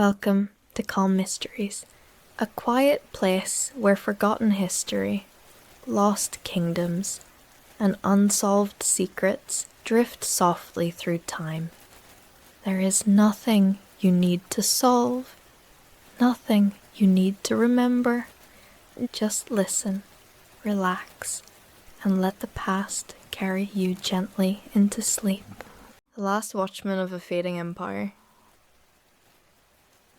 Welcome to Calm Mysteries, a quiet place where forgotten history, lost kingdoms, and unsolved secrets drift softly through time. There is nothing you need to solve, nothing you need to remember. Just listen, relax, and let the past carry you gently into sleep. The last watchman of a fading empire.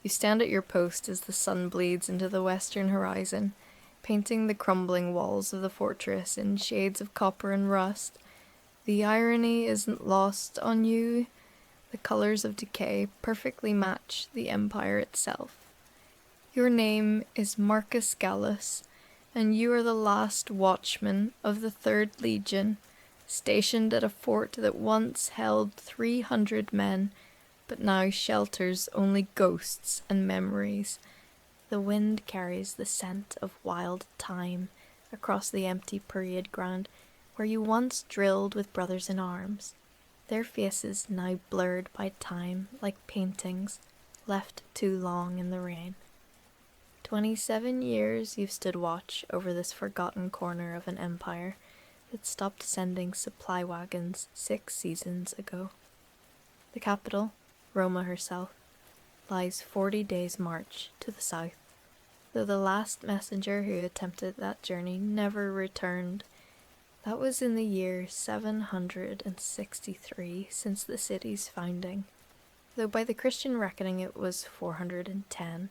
You stand at your post as the sun bleeds into the western horizon, painting the crumbling walls of the fortress in shades of copper and rust. The irony isn't lost on you. The colors of decay perfectly match the empire itself. Your name is Marcus Gallus, and you are the last watchman of the 3rd Legion, stationed at a fort that once held 300 men, but now shelters only ghosts and memories. The wind carries the scent of wild thyme across the empty parade ground where you once drilled with brothers in arms, their faces now blurred by time like paintings left too long in the rain. 27 years you've stood watch over this forgotten corner of an empire that stopped sending supply wagons 6 seasons ago. The capital, Roma herself, lies 40 days' march to the south, though the last messenger who attempted that journey never returned. That was in the year 763 since the city's founding, though by the Christian reckoning it was 410,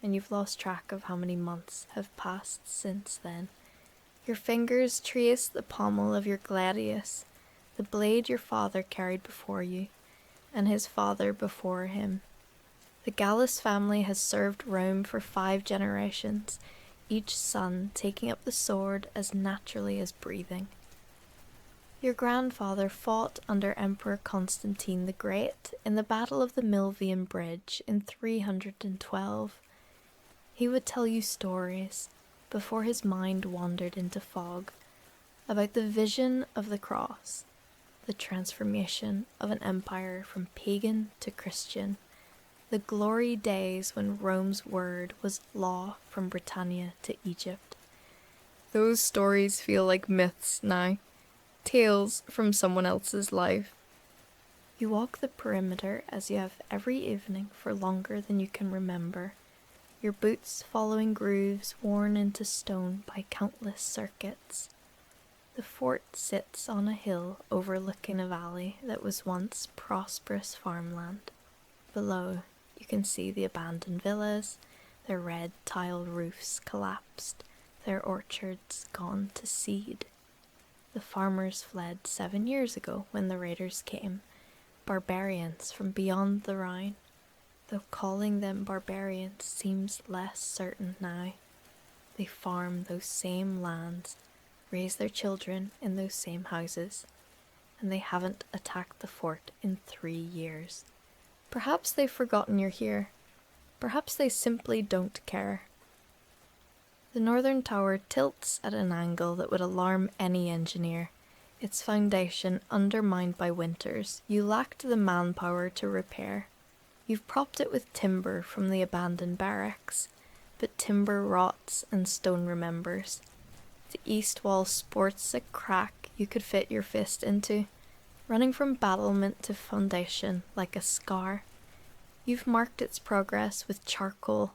and you've lost track of how many months have passed since then. Your fingers trace the pommel of your gladius, the blade your father carried before you, and his father before him. The Gallus family has served Rome for 5 generations, each son taking up the sword as naturally as breathing. Your grandfather fought under Emperor Constantine the Great in the Battle of the Milvian Bridge in 312. He would tell you stories, before his mind wandered into fog, about the vision of the cross, the transformation of an empire from pagan to Christian, the glory days when Rome's word was law from Britannia to Egypt. Those stories feel like myths now, tales from someone else's life. You walk the perimeter as you have every evening for longer than you can remember, your boots following grooves worn into stone by countless circuits. The fort sits on a hill overlooking a valley that was once prosperous farmland. Below, you can see the abandoned villas, their red tiled roofs collapsed, their orchards gone to seed. The farmers fled 7 years ago when the raiders came, barbarians from beyond the Rhine, though calling them barbarians seems less certain now. They farm those same lands, raise their children in those same houses, and they haven't attacked the fort in 3 years. Perhaps they've forgotten you're here. Perhaps they simply don't care. The northern tower tilts at an angle that would alarm any engineer, its foundation undermined by winters you lacked the manpower to repair. You've propped it with timber from the abandoned barracks, but timber rots and stone remembers. The east wall sports a crack you could fit your fist into, running from battlement to foundation like a scar. You've marked its progress with charcoal.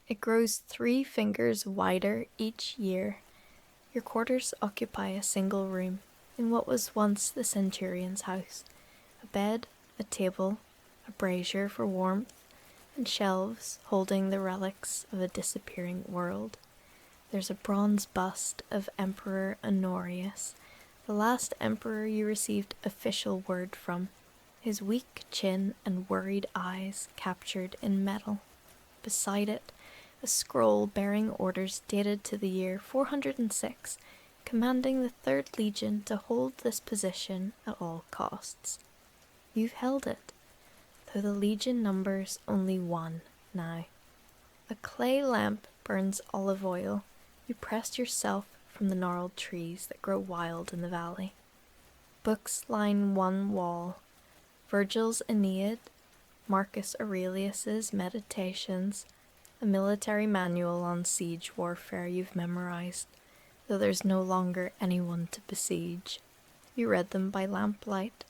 It grows 3 fingers wider each year. Your quarters occupy a single room in what was once the centurion's house. A bed, a table, a brazier for warmth, and shelves holding the relics of a disappearing world. There's a bronze bust of Emperor Honorius, the last emperor you received official word from, his weak chin and worried eyes captured in metal. Beside it, a scroll bearing orders dated to the year 406, commanding the 3rd Legion to hold this position at all costs. You've held it, though the Legion numbers only 1 now. A clay lamp burns olive oil. You pressed yourself from the gnarled trees that grow wild in the valley. Books line one wall, Virgil's Aeneid, Marcus Aurelius's Meditations, a military manual on siege warfare you've memorized, though there's no longer anyone to besiege. You read them by lamplight.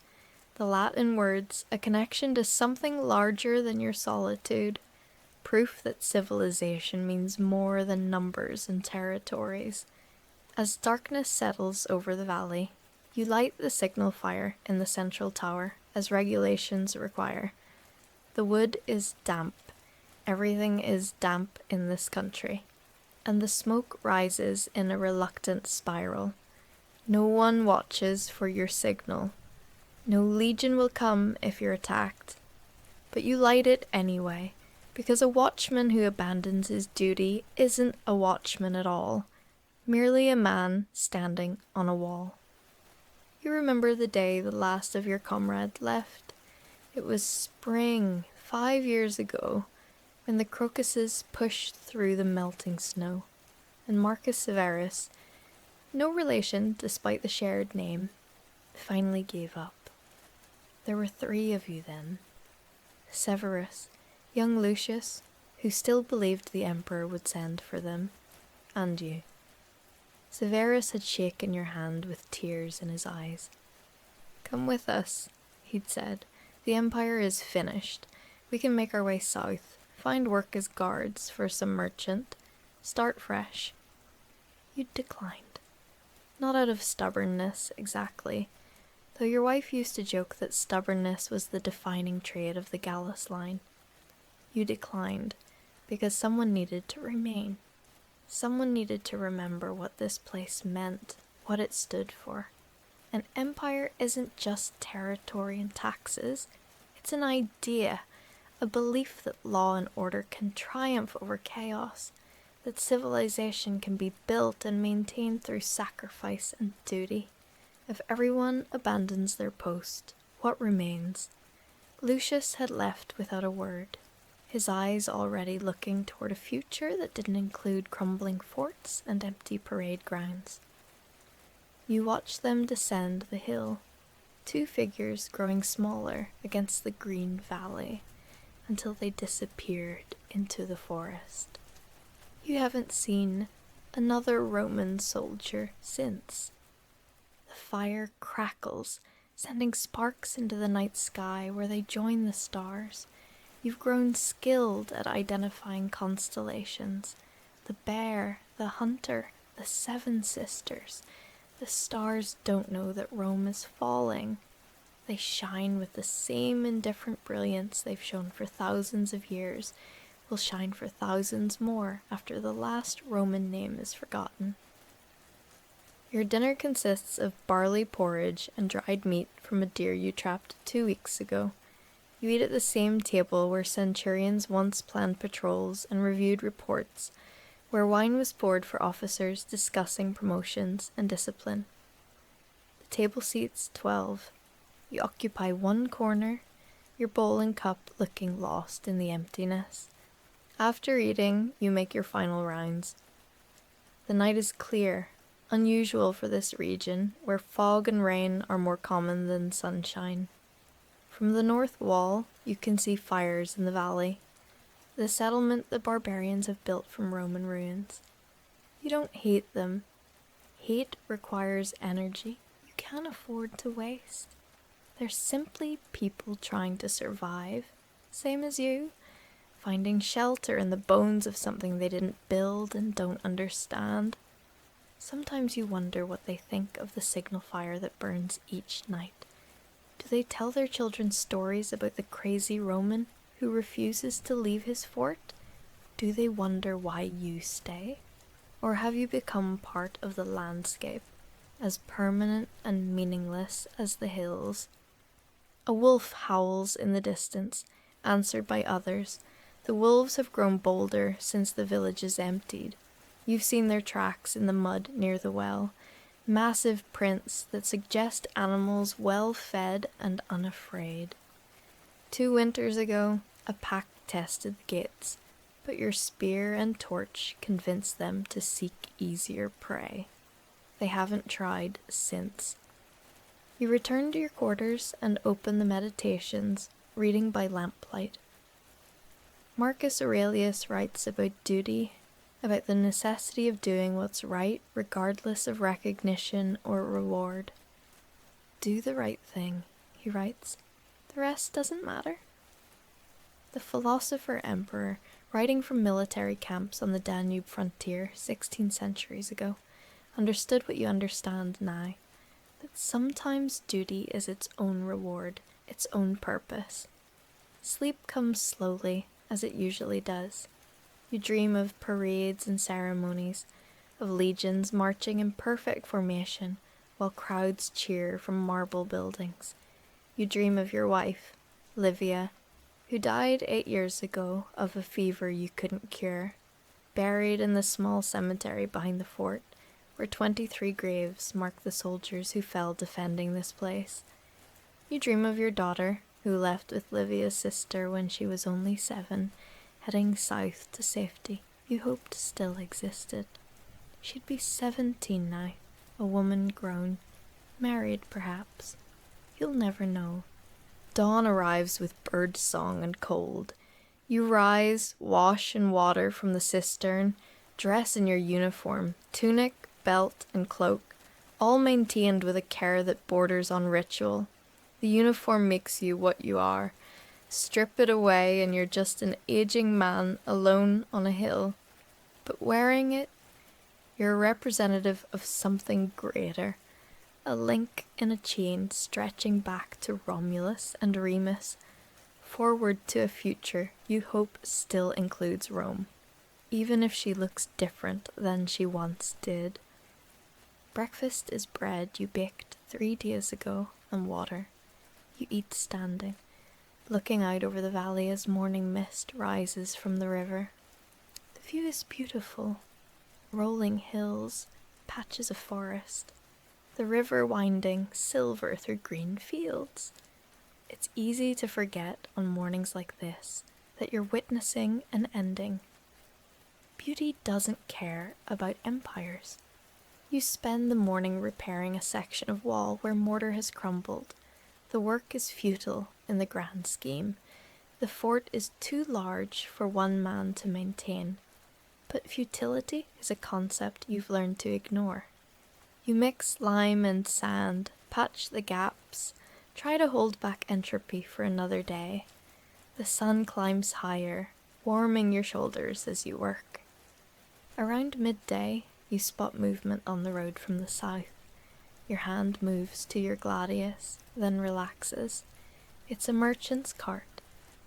The Latin words, a connection to something larger than your solitude, proof that civilization means more than numbers and territories. As darkness settles over the valley, you light the signal fire in the central tower, as regulations require. The wood is damp. Everything is damp in this country, and the smoke rises in a reluctant spiral. No one watches for your signal. No legion will come if you're attacked. But you light it anyway, because a watchman who abandons his duty isn't a watchman at all, merely a man standing on a wall. You remember the day the last of your comrades left. It was spring, 5 years ago, when the crocuses pushed through the melting snow, and Marcus Severus, no relation despite the shared name, finally gave up. There were 3 of you then. Severus, young Lucius, who still believed the emperor would send for them, and you. Severus had shaken your hand with tears in his eyes. "Come with us," he'd said. "The empire is finished. We can make our way south, find work as guards for some merchant, start fresh." You declined. Not out of stubbornness, exactly, though your wife used to joke that stubbornness was the defining trait of the Gallus line. You declined because someone needed to remain. Someone needed to remember what this place meant, what it stood for. An empire isn't just territory and taxes. It's an idea, a belief that law and order can triumph over chaos, that civilization can be built and maintained through sacrifice and duty. If everyone abandons their post, what remains? Lucius had left without a word, his eyes already looking toward a future that didn't include crumbling forts and empty parade grounds. You watched them descend the hill, 2 figures growing smaller against the green valley, until they disappeared into the forest. You haven't seen another Roman soldier since. The fire crackles, sending sparks into the night sky where they join the stars. You've grown skilled at identifying constellations. The bear, the hunter, the 7 sisters. The stars don't know that Rome is falling. They shine with the same indifferent brilliance they've shown for thousands of years, will shine for thousands more after the last Roman name is forgotten. Your dinner consists of barley porridge and dried meat from a deer you trapped 2 weeks ago. You eat at the same table where centurions once planned patrols and reviewed reports, where wine was poured for officers discussing promotions and discipline. The table seats 12. You occupy one corner, your bowl and cup looking lost in the emptiness. After eating, you make your final rounds. The night is clear, unusual for this region, where fog and rain are more common than sunshine. From the north wall, you can see fires in the valley, the settlement the barbarians have built from Roman ruins. You don't hate them. Hate requires energy you can't afford to waste. They're simply people trying to survive, same as you, finding shelter in the bones of something they didn't build and don't understand. Sometimes you wonder what they think of the signal fire that burns each night. Do they tell their children stories about the crazy Roman who refuses to leave his fort? Do they wonder why you stay? Or have you become part of the landscape, as permanent and meaningless as the hills? A wolf howls in the distance, answered by others. The wolves have grown bolder since the village is emptied. You've seen their tracks in the mud near the well, massive prints that suggest animals well fed and unafraid. 2 winters ago, a pack tested the gates, but your spear and torch convinced them to seek easier prey. They haven't tried since. You return to your quarters and open the Meditations, reading by lamplight. Marcus Aurelius writes about duty, about the necessity of doing what's right regardless of recognition or reward. Do the right thing, he writes. The rest doesn't matter. The philosopher emperor, writing from military camps on the Danube frontier 16 centuries ago, understood what you understand now, that sometimes duty is its own reward, its own purpose. Sleep comes slowly, as it usually does. You dream of parades and ceremonies, of legions marching in perfect formation while crowds cheer from marble buildings. You dream of your wife, Livia, who died 8 years ago of a fever you couldn't cure, buried in the small cemetery behind the fort, where 23 graves mark the soldiers who fell defending this place. You dream of your daughter, who left with Livia's sister when she was only 7, heading south to safety you hoped still existed. She'd be 17 now, a woman grown, married perhaps. You'll never know. Dawn arrives with bird song and cold. You rise, wash and water from the cistern, dress in your uniform, tunic, belt and cloak, all maintained with a care that borders on ritual. The uniform makes you what you are. Strip it away and you're just an aging man alone on a hill. But wearing it, you're a representative of something greater, a link in a chain stretching back to Romulus and Remus, forward to a future you hope still includes Rome, even if she looks different than she once did. Breakfast is bread you baked 3 days ago and water. You eat standing, looking out over the valley as morning mist rises from the river. The view is beautiful. Rolling hills, patches of forest, the river winding silver through green fields. It's easy to forget on mornings like this that you're witnessing an ending. Beauty doesn't care about empires. You spend the morning repairing a section of wall where mortar has crumbled. The work is futile in the grand scheme. The fort is too large for one man to maintain. But futility is a concept you've learned to ignore. You mix lime and sand, patch the gaps, try to hold back entropy for another day. The sun climbs higher, warming your shoulders as you work. Around midday, you spot movement on the road from the south. Your hand moves to your gladius, then relaxes. It's a merchant's cart,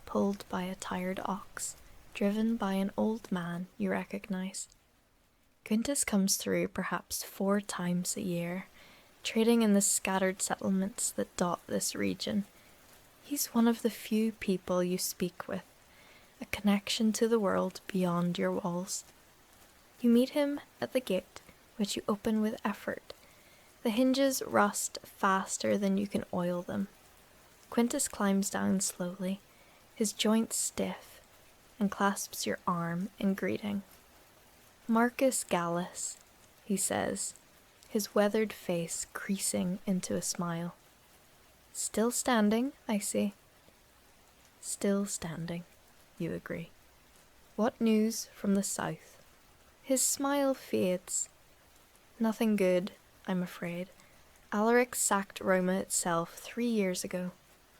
pulled by a tired ox, driven by an old man you recognize. Quintus comes through perhaps 4 times a year, trading in the scattered settlements that dot this region. He's one of the few people you speak with, a connection to the world beyond your walls. You meet him at the gate, which you open with effort. The hinges rust faster than you can oil them. Quintus climbs down slowly, his joints stiff, and clasps your arm in greeting. Marcus Gallus, he says, his weathered face creasing into a smile. Still standing, I see. Still standing, you agree. What news from the south? His smile fades. Nothing good, I'm afraid. Alaric sacked Roma itself 3 years ago.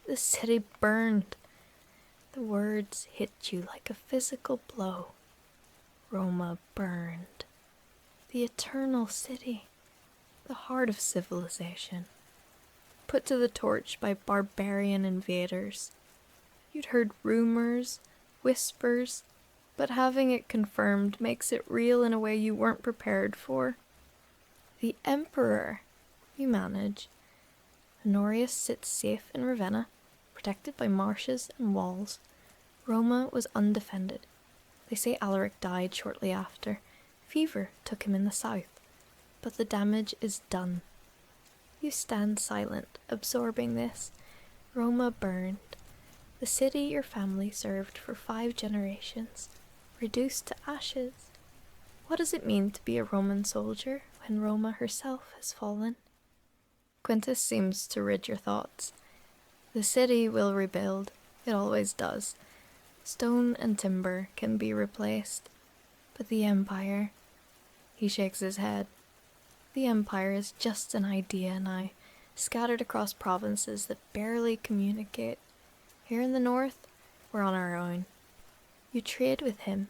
The city burned. The words hit you like a physical blow. Roma burned. The eternal city, the heart of civilization, put to the torch by barbarian invaders. You'd heard rumors, whispers, but having it confirmed makes it real in a way you weren't prepared for. The emperor, you manage. Honorius sits safe in Ravenna, protected by marshes and walls. Roma was undefended. They say Alaric died shortly after. Fever took him in the south. But the damage is done. You stand silent, absorbing this. Roma burned. The city your family served for 5 generations, reduced to ashes. What does it mean to be a Roman soldier when Roma herself has fallen? Quintus seems to rid your thoughts. The city will rebuild. It always does. Stone and timber can be replaced. But the Empire, he shakes his head. The Empire is just an idea now, scattered across provinces that barely communicate. Here in the north, we're on our own. You trade with him,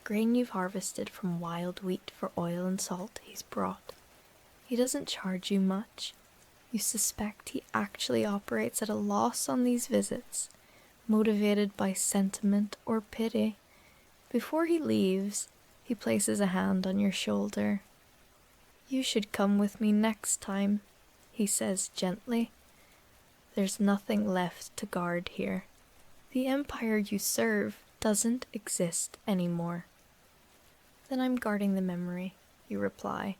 grain you've harvested from wild wheat for oil and salt he's brought. He doesn't charge you much. You suspect he actually operates at a loss on these visits, motivated by sentiment or pity. Before he leaves, he places a hand on your shoulder. "You should come with me next time," he says gently. "There's nothing left to guard here. The Empire you serve doesn't exist anymore." "Then I'm guarding the memory," you reply.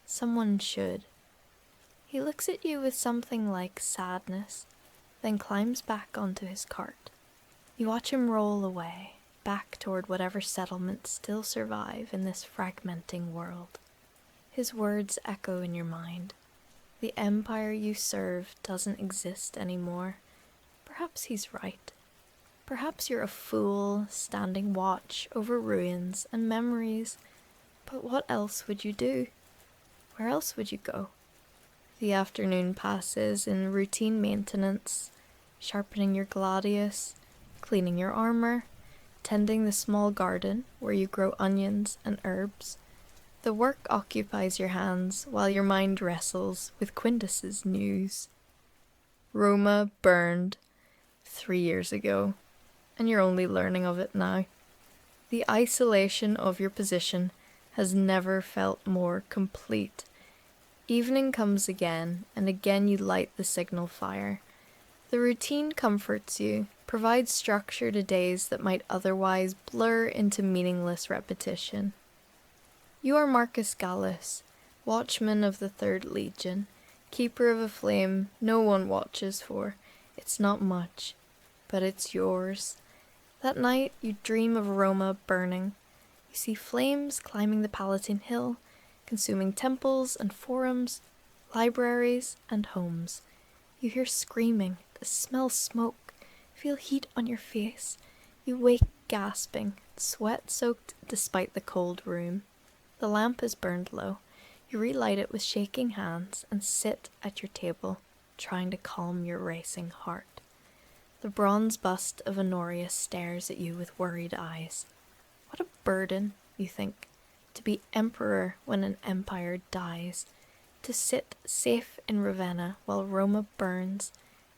"Someone should." He looks at you with something like sadness, then climbs back onto his cart. You watch him roll away, back toward whatever settlements still survive in this fragmenting world. His words echo in your mind. The Empire you serve doesn't exist anymore. Perhaps he's right. Perhaps you're a fool standing watch over ruins and memories. But what else would you do? Where else would you go? The afternoon passes in routine maintenance, sharpening your gladius, cleaning your armor, tending the small garden where you grow onions and herbs. The work occupies your hands while your mind wrestles with Quindus's news. Roma burned 3 years ago, and you're only learning of it now. The isolation of your position has never felt more complete. Evening comes again, and again you light the signal fire. The routine comforts you, provides structure to days that might otherwise blur into meaningless repetition. You are Marcus Gallus, Watchman of the 3rd Legion, keeper of a flame no one watches for. It's not much, but it's yours. That night you dream of Roma burning. You see flames climbing the Palatine Hill, consuming temples and forums, libraries and homes. You hear screaming, smell smoke, feel heat on your face. You wake gasping, sweat-soaked despite the cold room. The lamp is burned low. You relight it with shaking hands and sit at your table, trying to calm your racing heart. The bronze bust of Honorius stares at you with worried eyes. What a burden, you think, to be emperor when an empire dies, to sit safe in Ravenna while Roma burns,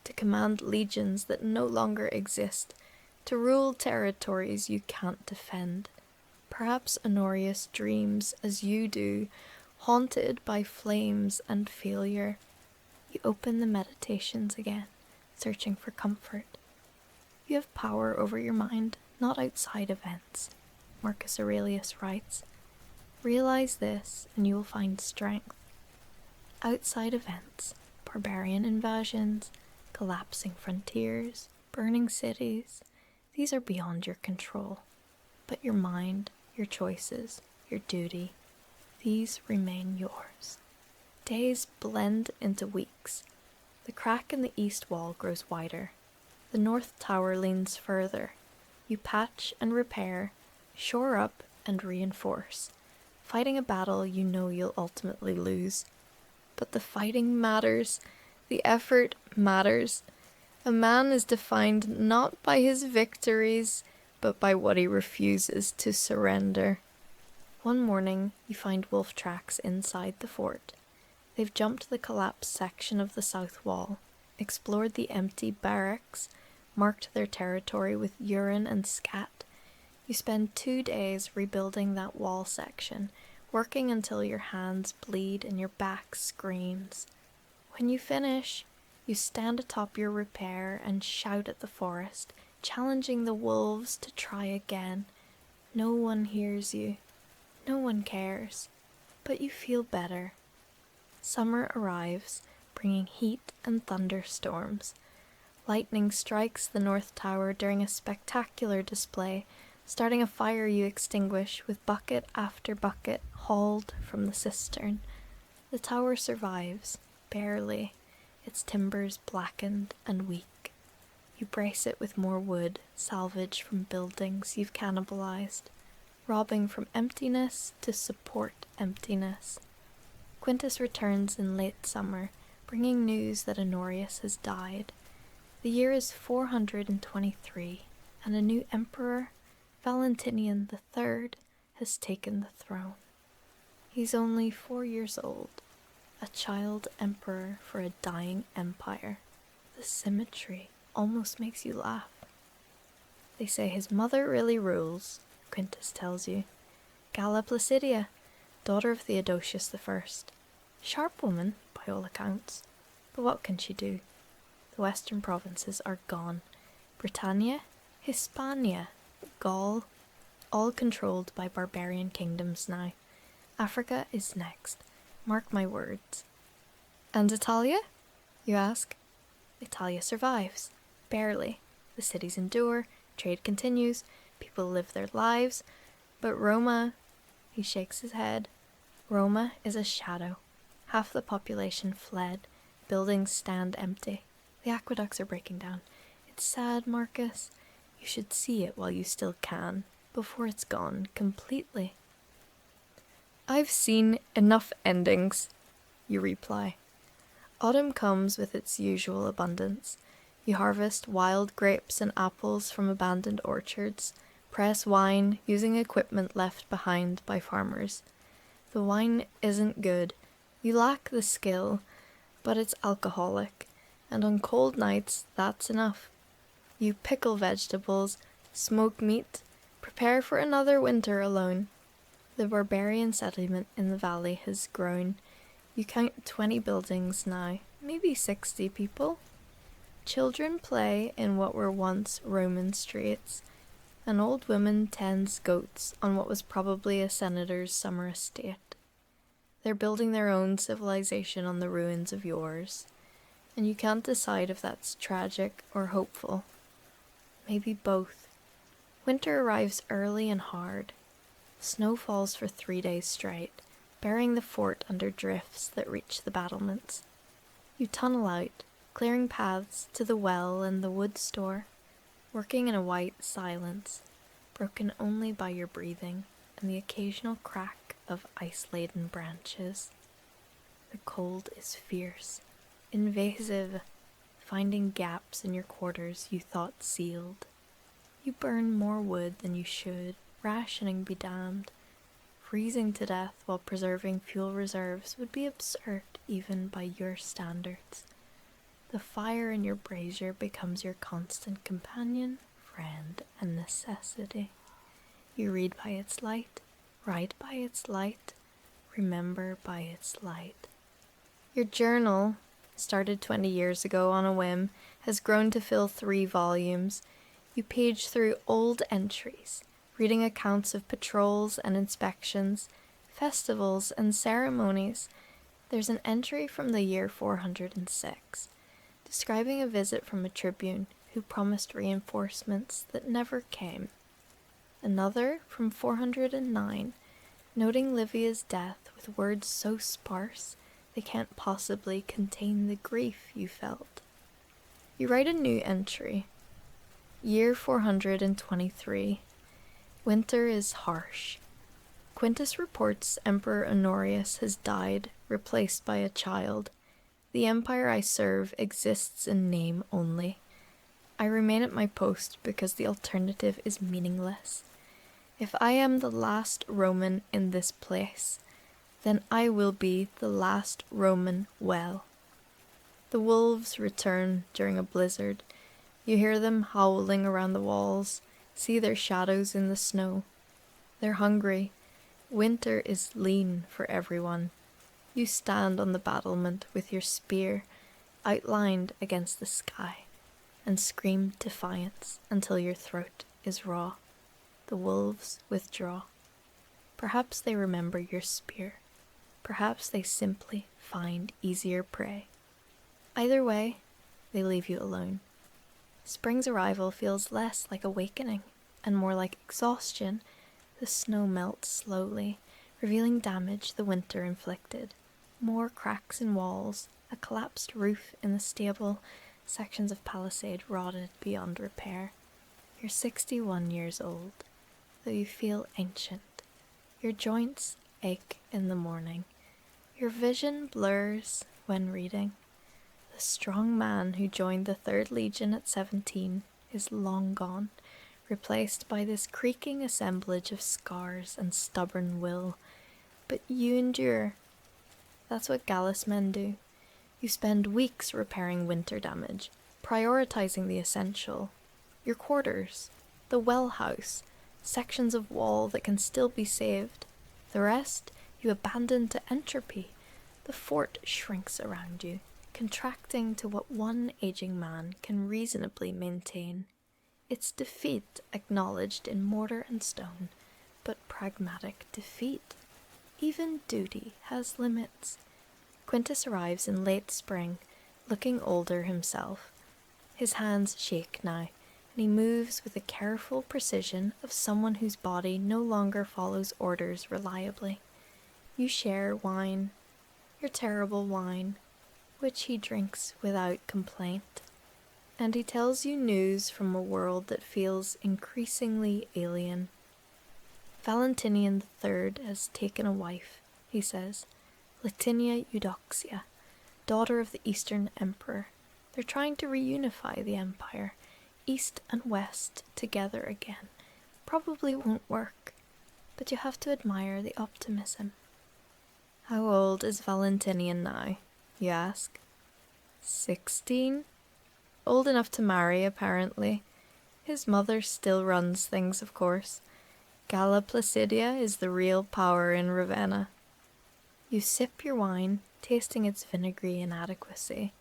to command legions that no longer exist, to rule territories you can't defend. Perhaps Honorius dreams as you do, haunted by flames and failure. You open the meditations again, searching for comfort. You have power over your mind, not outside events, Marcus Aurelius writes. Realize this, and you will find strength. Outside events, barbarian invasions, collapsing frontiers, burning cities, these are beyond your control. But your mind, your choices, your duty, these remain yours. Days blend into weeks. The crack in the east wall grows wider. The north tower leans further. You patch and repair, shore up and reinforce, fighting a battle you know you'll ultimately lose. But the fighting matters. The effort matters. A man is defined not by his victories, but by what he refuses to surrender. One morning, you find wolf tracks inside the fort. They've jumped the collapsed section of the south wall, explored the empty barracks, marked their territory with urine and scat. You spend 2 days rebuilding that wall section, working until your hands bleed and your back screams. When you finish, you stand atop your repair and shout at the forest, challenging the wolves to try again. No one hears you. No one cares. But you feel better. Summer arrives, bringing heat and thunderstorms. Lightning strikes the North Tower during a spectacular display, starting a fire you extinguish with bucket after bucket hauled from the cistern. The tower survives, barely, its timbers blackened and weak. You brace it with more wood, salvaged from buildings you've cannibalized, robbing from emptiness to support emptiness. Quintus returns in late summer, bringing news that Honorius has died. The year is 423, and a new emperor, Valentinian III, has taken the throne. He's only 4 years old, a child emperor for a dying empire. The symmetry almost makes you laugh. They say his mother really rules, Quintus tells you. Galla Placidia, daughter of Theodosius I. Sharp woman, by all accounts. But what can she do? The western provinces are gone. Britannia, Hispania, Gaul, all controlled by barbarian kingdoms now. Africa is next. Mark my words. And Italia? You ask. Italia survives. Barely. The cities endure, trade continues, people live their lives. But Roma, he shakes his head. Roma is a shadow. Half the population fled. Buildings stand empty. The aqueducts are breaking down. It's sad, Marcus. You should see it while you still can, before it's gone completely. I've seen enough endings, you reply. Autumn comes with its usual abundance. You harvest wild grapes and apples from abandoned orchards, press wine using equipment left behind by farmers. The wine isn't good. You lack the skill, but it's alcoholic, and on cold nights that's enough. You pickle vegetables, smoke meat, prepare for another winter alone. The barbarian settlement in the valley has grown. You count 20 buildings now, maybe 60 people. Children play in what were once Roman streets. An old woman tends goats on what was probably a senator's summer estate. They're building their own civilization on the ruins of yours, and you can't decide if that's tragic or hopeful. Maybe both. Winter arrives early and hard. Snow falls for 3 days straight, burying the fort under drifts that reach the battlements. You tunnel out, clearing paths to the well and the wood store, working in a white silence, broken only by your breathing and the occasional crack of ice-laden branches. The cold is fierce, invasive, finding gaps in your quarters you thought sealed. You burn more wood than you should, rationing be damned. Freezing to death while preserving fuel reserves would be absurd even by your standards. The fire in your brazier becomes your constant companion, friend, and necessity. You read by its light, write by its light, remember by its light. Your journal, started 20 years ago on a whim, has grown to fill 3 volumes. You page through old entries, reading accounts of patrols and inspections, festivals and ceremonies. There's an entry from the year 406, describing a visit from a tribune who promised reinforcements that never came. Another from 409, noting Livia's death with words so sparse they can't possibly contain the grief you felt. You write a new entry. Year 423. Winter is harsh. Quintus reports Emperor Honorius has died, replaced by a child. The empire I serve exists in name only. I remain at my post because the alternative is meaningless. If I am the last Roman in this place, then I will be the last Roman well. The wolves return during a blizzard. You hear them howling around the walls, see their shadows in the snow. They're hungry. Winter is lean for everyone. You stand on the battlement with your spear outlined against the sky and scream defiance until your throat is raw. The wolves withdraw. Perhaps they remember your spear. Perhaps they simply find easier prey. Either way, they leave you alone. Spring's arrival feels less like awakening and more like exhaustion. The snow melts slowly, revealing damage the winter inflicted. More cracks in walls, a collapsed roof in the stable, sections of palisade rotted beyond repair. You're 61 years old, though you feel ancient. Your joints ache in the morning. Your vision blurs when reading. The strong man who joined the 3rd Legion at 17 is long gone, replaced by this creaking assemblage of scars and stubborn will. But you endure. That's what Gallus men do. You spend weeks repairing winter damage, prioritizing the essential. Your quarters, the well house, sections of wall that can still be saved. The rest you abandon to entropy. The fort shrinks around you, contracting to what one aging man can reasonably maintain. Its defeat acknowledged in mortar and stone, but pragmatic defeat. Even duty has limits. Quintus arrives in late spring, looking older himself. His hands shake now, and he moves with the careful precision of someone whose body no longer follows orders reliably. You share wine, your terrible wine, which he drinks without complaint, and he tells you news from a world that feels increasingly alien. Valentinian III has taken a wife, he says, Latinia Eudoxia, daughter of the Eastern Emperor. They're trying to reunify the empire, east and west together again. Probably won't work, but you have to admire the optimism. How old is Valentinian now, you ask? 16? Old enough to marry, apparently. His mother still runs things, of course. Galla Placidia is the real power in Ravenna. You sip your wine, tasting its vinegary inadequacy.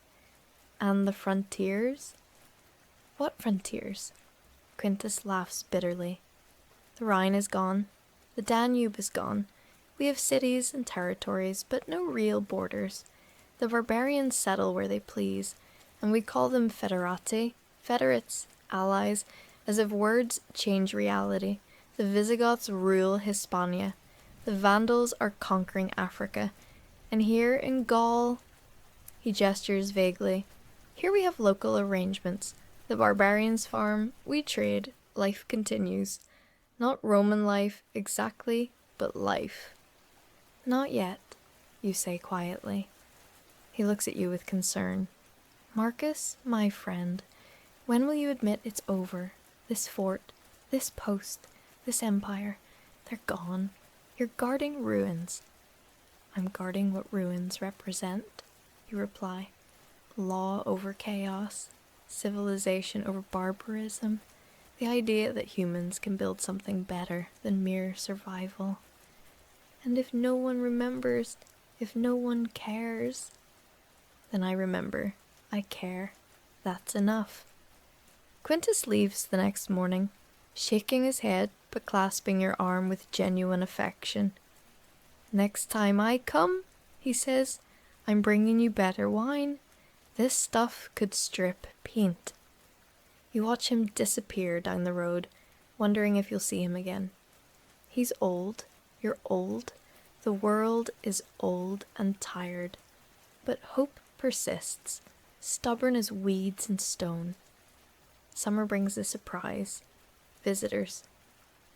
And the frontiers? What frontiers? Quintus laughs bitterly. The Rhine is gone. The Danube is gone. We have cities and territories, but no real borders. The barbarians settle where they please, and we call them federati, federates, allies, as if words change reality. The Visigoths rule Hispania. The Vandals are conquering Africa. And here in Gaul, he gestures vaguely, here we have local arrangements. The barbarians farm, we trade, life continues. Not Roman life exactly, but life. Not yet, you say quietly. He looks at you with concern. Marcus, my friend, when will you admit it's over? This fort, this post, this empire, they're gone. You're guarding ruins. I'm guarding what ruins represent, you reply. Law over chaos, civilization over barbarism, the idea that humans can build something better than mere survival. And if no one remembers, if no one cares, then I remember, I care. That's enough. Quintus leaves the next morning, shaking his head but clasping your arm with genuine affection. Next time I come, he says, I'm bringing you better wine. This stuff could strip paint. You watch him disappear down the road, wondering if you'll see him again. He's old, you're old, the world is old and tired, but hope persists, stubborn as weeds and stone. Summer brings a surprise. Visitors.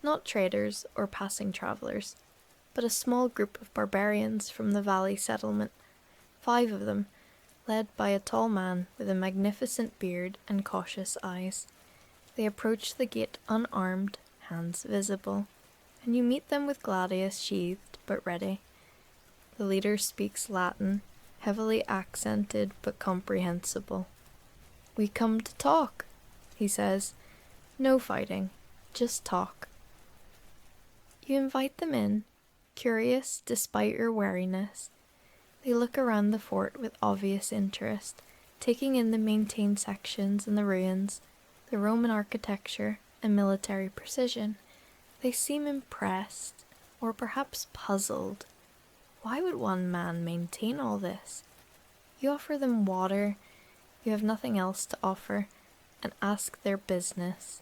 Not traders or passing travelers, but a small group of barbarians from the valley settlement, 5 of them, led by a tall man with a magnificent beard and cautious eyes. They approach the gate unarmed, hands visible, and you meet them with gladius sheathed but ready. The leader speaks Latin, heavily accented but comprehensible. We come to talk, he says. No fighting, just talk. You invite them in, curious despite your wariness. They look around the fort with obvious interest, taking in the maintained sections and the ruins, the Roman architecture and military precision. They seem impressed, or perhaps puzzled. Why would one man maintain all this? You offer them water, you have nothing else to offer, and ask their business.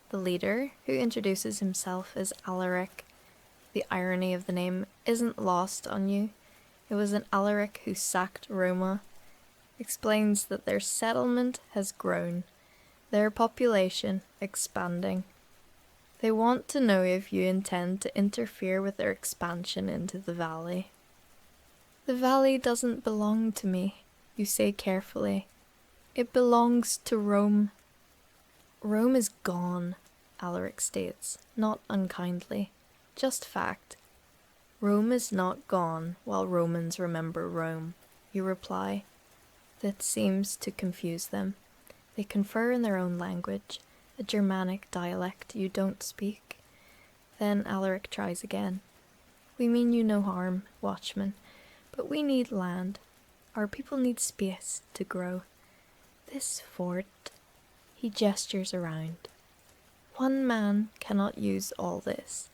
The leader, who introduces himself as Alaric, the irony of the name isn't lost on you. It was an Alaric who sacked Roma. explains that their settlement has grown, their population expanding. They want to know if you intend to interfere with their expansion into the valley. The valley doesn't belong to me, you say carefully. It belongs to Rome. Rome is gone, Alaric states, not unkindly, just fact. Rome is not gone while Romans remember Rome, you reply. That seems to confuse them. They confer in their own language, a Germanic dialect you don't speak. Then Alaric tries again. We mean you no harm, Watchman, but we need land. Our people need space to grow. This fort, he gestures around. One man cannot use all this.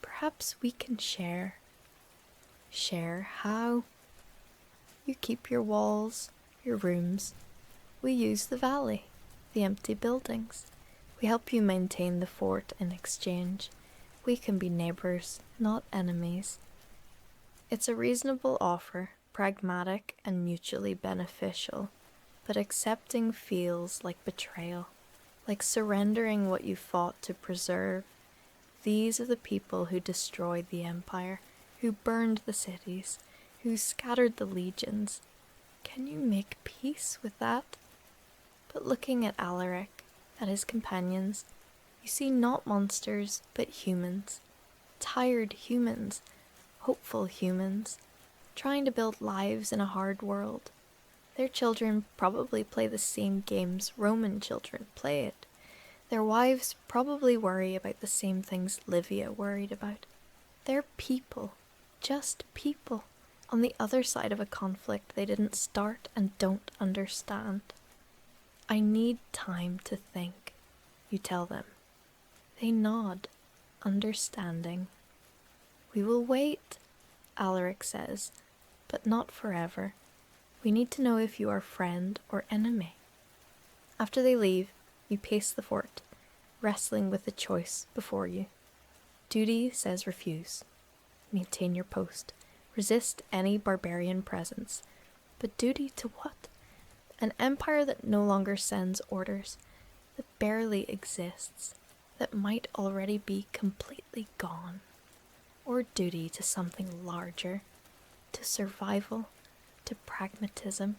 Perhaps we can share. Share how? You keep your walls, your rooms. We use the valley, the empty buildings. We help you maintain the fort in exchange. We can be neighbors, not enemies. It's a reasonable offer, pragmatic and mutually beneficial, but accepting feels like betrayal, like surrendering what you fought to preserve. These are the people who destroyed the empire, who burned the cities, who scattered the legions. Can you make peace with that? But looking at Alaric, at his companions, you see not monsters, but humans. Tired humans, hopeful humans, trying to build lives in a hard world. Their children probably play the same games Roman children play it. Their wives probably worry about the same things Livia worried about. They're people, just people, on the other side of a conflict they didn't start and don't understand. I need time to think, you tell them. They nod, understanding. We will wait, Alaric says, but not forever. We need to know if you are friend or enemy. After they leave, you pace the fort, wrestling with the choice before you. Duty says refuse. Maintain your post. Resist any barbarian presence. But duty to what? An empire that no longer sends orders, that barely exists, that might already be completely gone. Or duty to something larger, to survival, to pragmatism,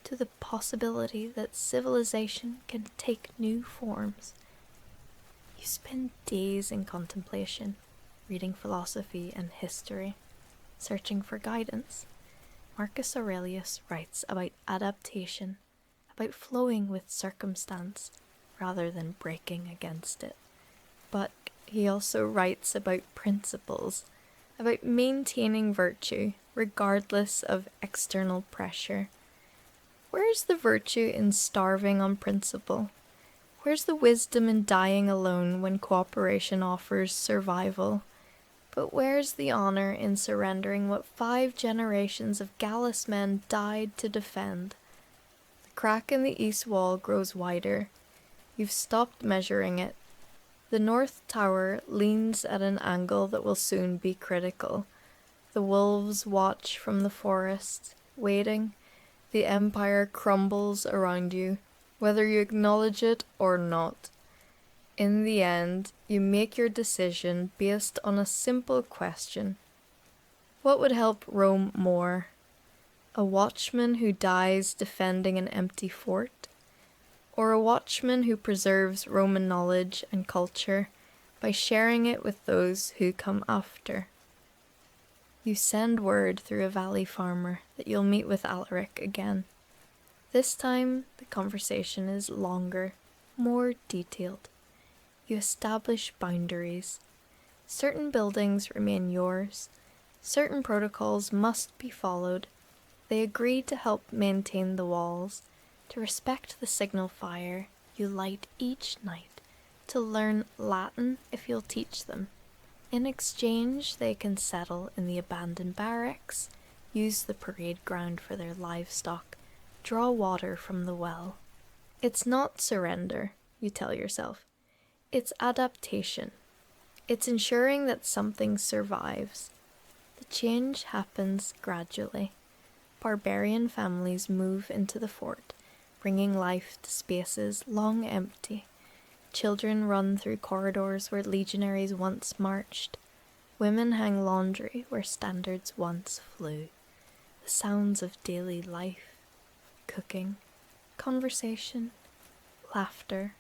to the possibility that civilization can take new forms. You spend days in contemplation, reading philosophy and history, searching for guidance. Marcus Aurelius writes about adaptation, about flowing with circumstance rather than breaking against it. But he also writes about principles, about maintaining virtue regardless of external pressure. Where's the virtue in starving on principle? Where's the wisdom in dying alone when cooperation offers survival? But where's the honor in surrendering what 5 generations of Gallus men died to defend? The crack in the east wall grows wider. You've stopped measuring it. The north tower leans at an angle that will soon be critical. The wolves watch from the forest, waiting. The empire crumbles around you, whether you acknowledge it or not. In the end, you make your decision based on a simple question. What would help Rome more? A watchman who dies defending an empty fort? Or a watchman who preserves Roman knowledge and culture by sharing it with those who come after? You send word through a valley farmer that you'll meet with Alaric again. This time, the conversation is longer, more detailed. You establish boundaries. Certain buildings remain yours. Certain protocols must be followed. They agree to help maintain the walls, to respect the signal fire you light each night, to learn Latin if you'll teach them. In exchange, they can settle in the abandoned barracks, use the parade ground for their livestock, draw water from the well. It's not surrender, you tell yourself. It's adaptation. It's ensuring that something survives. The change happens gradually. barbarian families move into the fort, bringing life to spaces long empty. Children run through corridors where legionaries once marched. Women hang laundry where standards once flew. The sounds of daily life, cooking, conversation, laughter,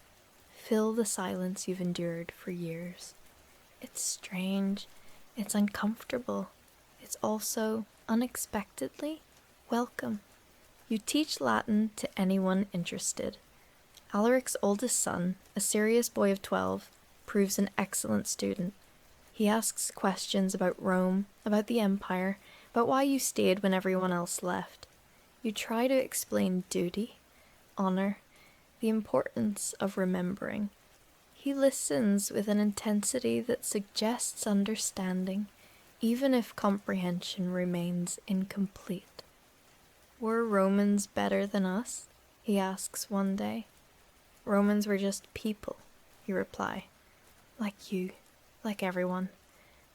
fill the silence you've endured for years. It's strange, it's uncomfortable, it's also, unexpectedly, welcome. You teach Latin to anyone interested. Alaric's oldest son, a serious boy of 12, proves an excellent student. He asks questions about Rome, about the Empire, about why you stayed when everyone else left. You try to explain duty, honor, the importance of remembering. He listens with an intensity that suggests understanding, even if comprehension remains incomplete. Were Romans better than us? He asks one day. Romans were just people, you reply. Like you, like everyone.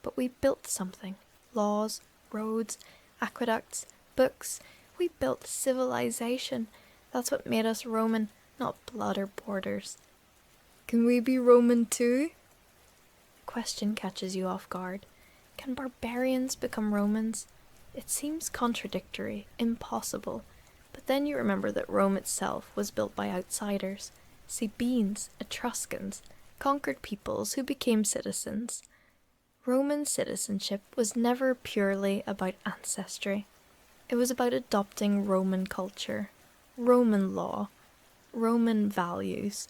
But we built something. Laws, roads, aqueducts, books. We built civilization. That's what made us Roman, not blood or borders. Can we be Roman too? The question catches you off guard. Can barbarians become Romans? It seems contradictory, impossible. But then you remember that Rome itself was built by outsiders. Sabines, Etruscans, conquered peoples who became citizens. Roman citizenship was never purely about ancestry. It was about adopting Roman culture, Roman law, Roman values.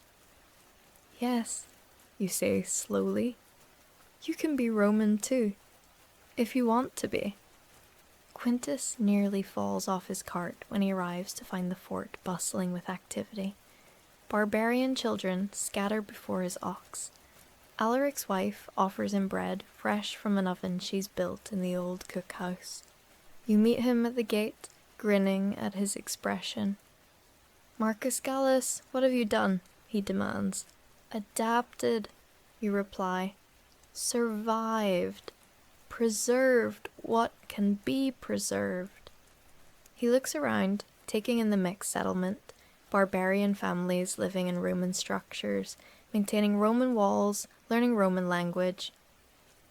Yes, you say slowly, you can be Roman too, if you want to be. Quintus nearly falls off his cart when he arrives to find the fort bustling with activity. Barbarian children scatter before his ox. Alaric's wife offers him bread fresh from an oven she's built in the old cookhouse. You meet him at the gate, grinning at his expression. Marcus Gallus, what have you done? He demands. Adapted, you reply. Survived. Preserved what can be preserved. He looks around, taking in the mixed settlement, barbarian families living in Roman structures, maintaining Roman walls, learning Roman language.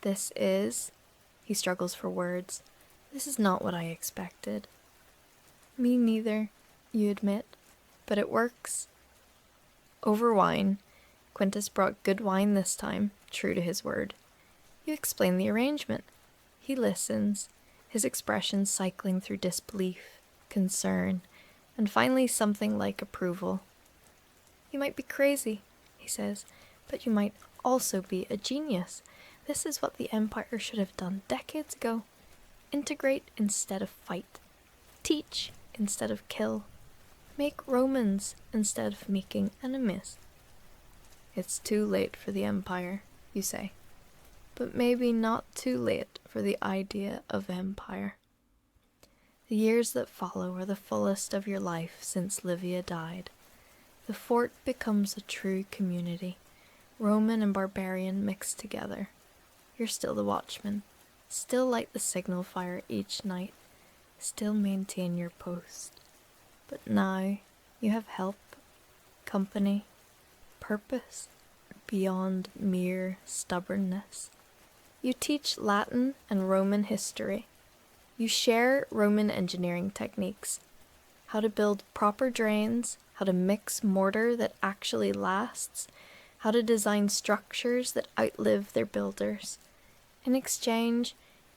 He struggles for words. This is not what I expected. Me neither, you admit, but it works. Over wine, Quintus brought good wine this time, true to his word. You explain the arrangement. He listens, his expression cycling through disbelief, concern, and finally something like approval. You might be crazy, he says, but you might also be a genius. This is what the Empire should have done decades ago. Integrate instead of fight. Teach instead of kill. Make Romans instead of making enemies. It's too late for the Empire, you say. But maybe not too late for the idea of empire. The years that follow are the fullest of your life since Livia died. The fort becomes a true community, Roman and barbarian mixed together. You're still the watchman, still light the signal fire each night, still maintain your post. But now you have help, company, purpose, beyond mere stubbornness. You teach Latin and Roman history. You share Roman engineering techniques, how to build proper drains, how to mix mortar that actually lasts, how to design structures that outlive their builders. In exchange,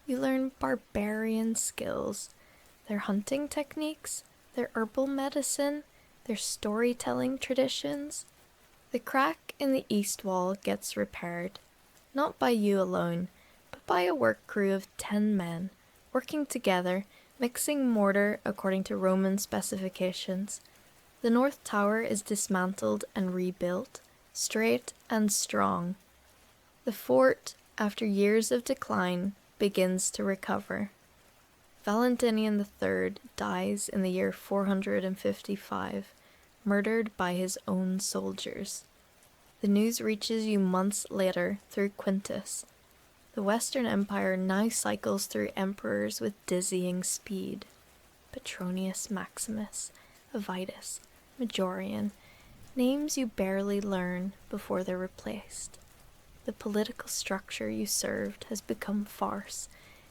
you learn barbarian skills, their hunting techniques, their herbal medicine, their storytelling traditions. The crack in the east wall gets repaired, not by you alone, but by a work crew of 10 men, working together, mixing mortar according to Roman specifications. The North Tower is dismantled and rebuilt, straight and strong. The fort, after years of decline, begins to recover. Valentinian III dies in the year 455, murdered by his own soldiers. The news reaches you months later through Quintus. The Western Empire now cycles through emperors with dizzying speed. Petronius Maximus, Avitus, Majorian, names you barely learn before they're replaced. The political structure you served has become farce,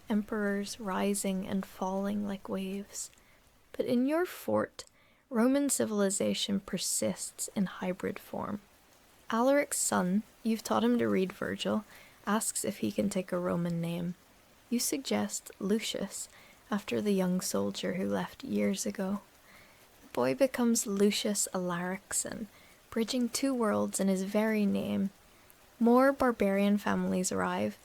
emperors rising and falling like waves. But in your fort, Roman civilization persists in hybrid form. Alaric's son, you've taught him to read Virgil, asks if he can take a Roman name. You suggest Lucius, after the young soldier who left years ago. The boy becomes Lucius Alaricson, bridging two worlds in his very name. More barbarian families arrive,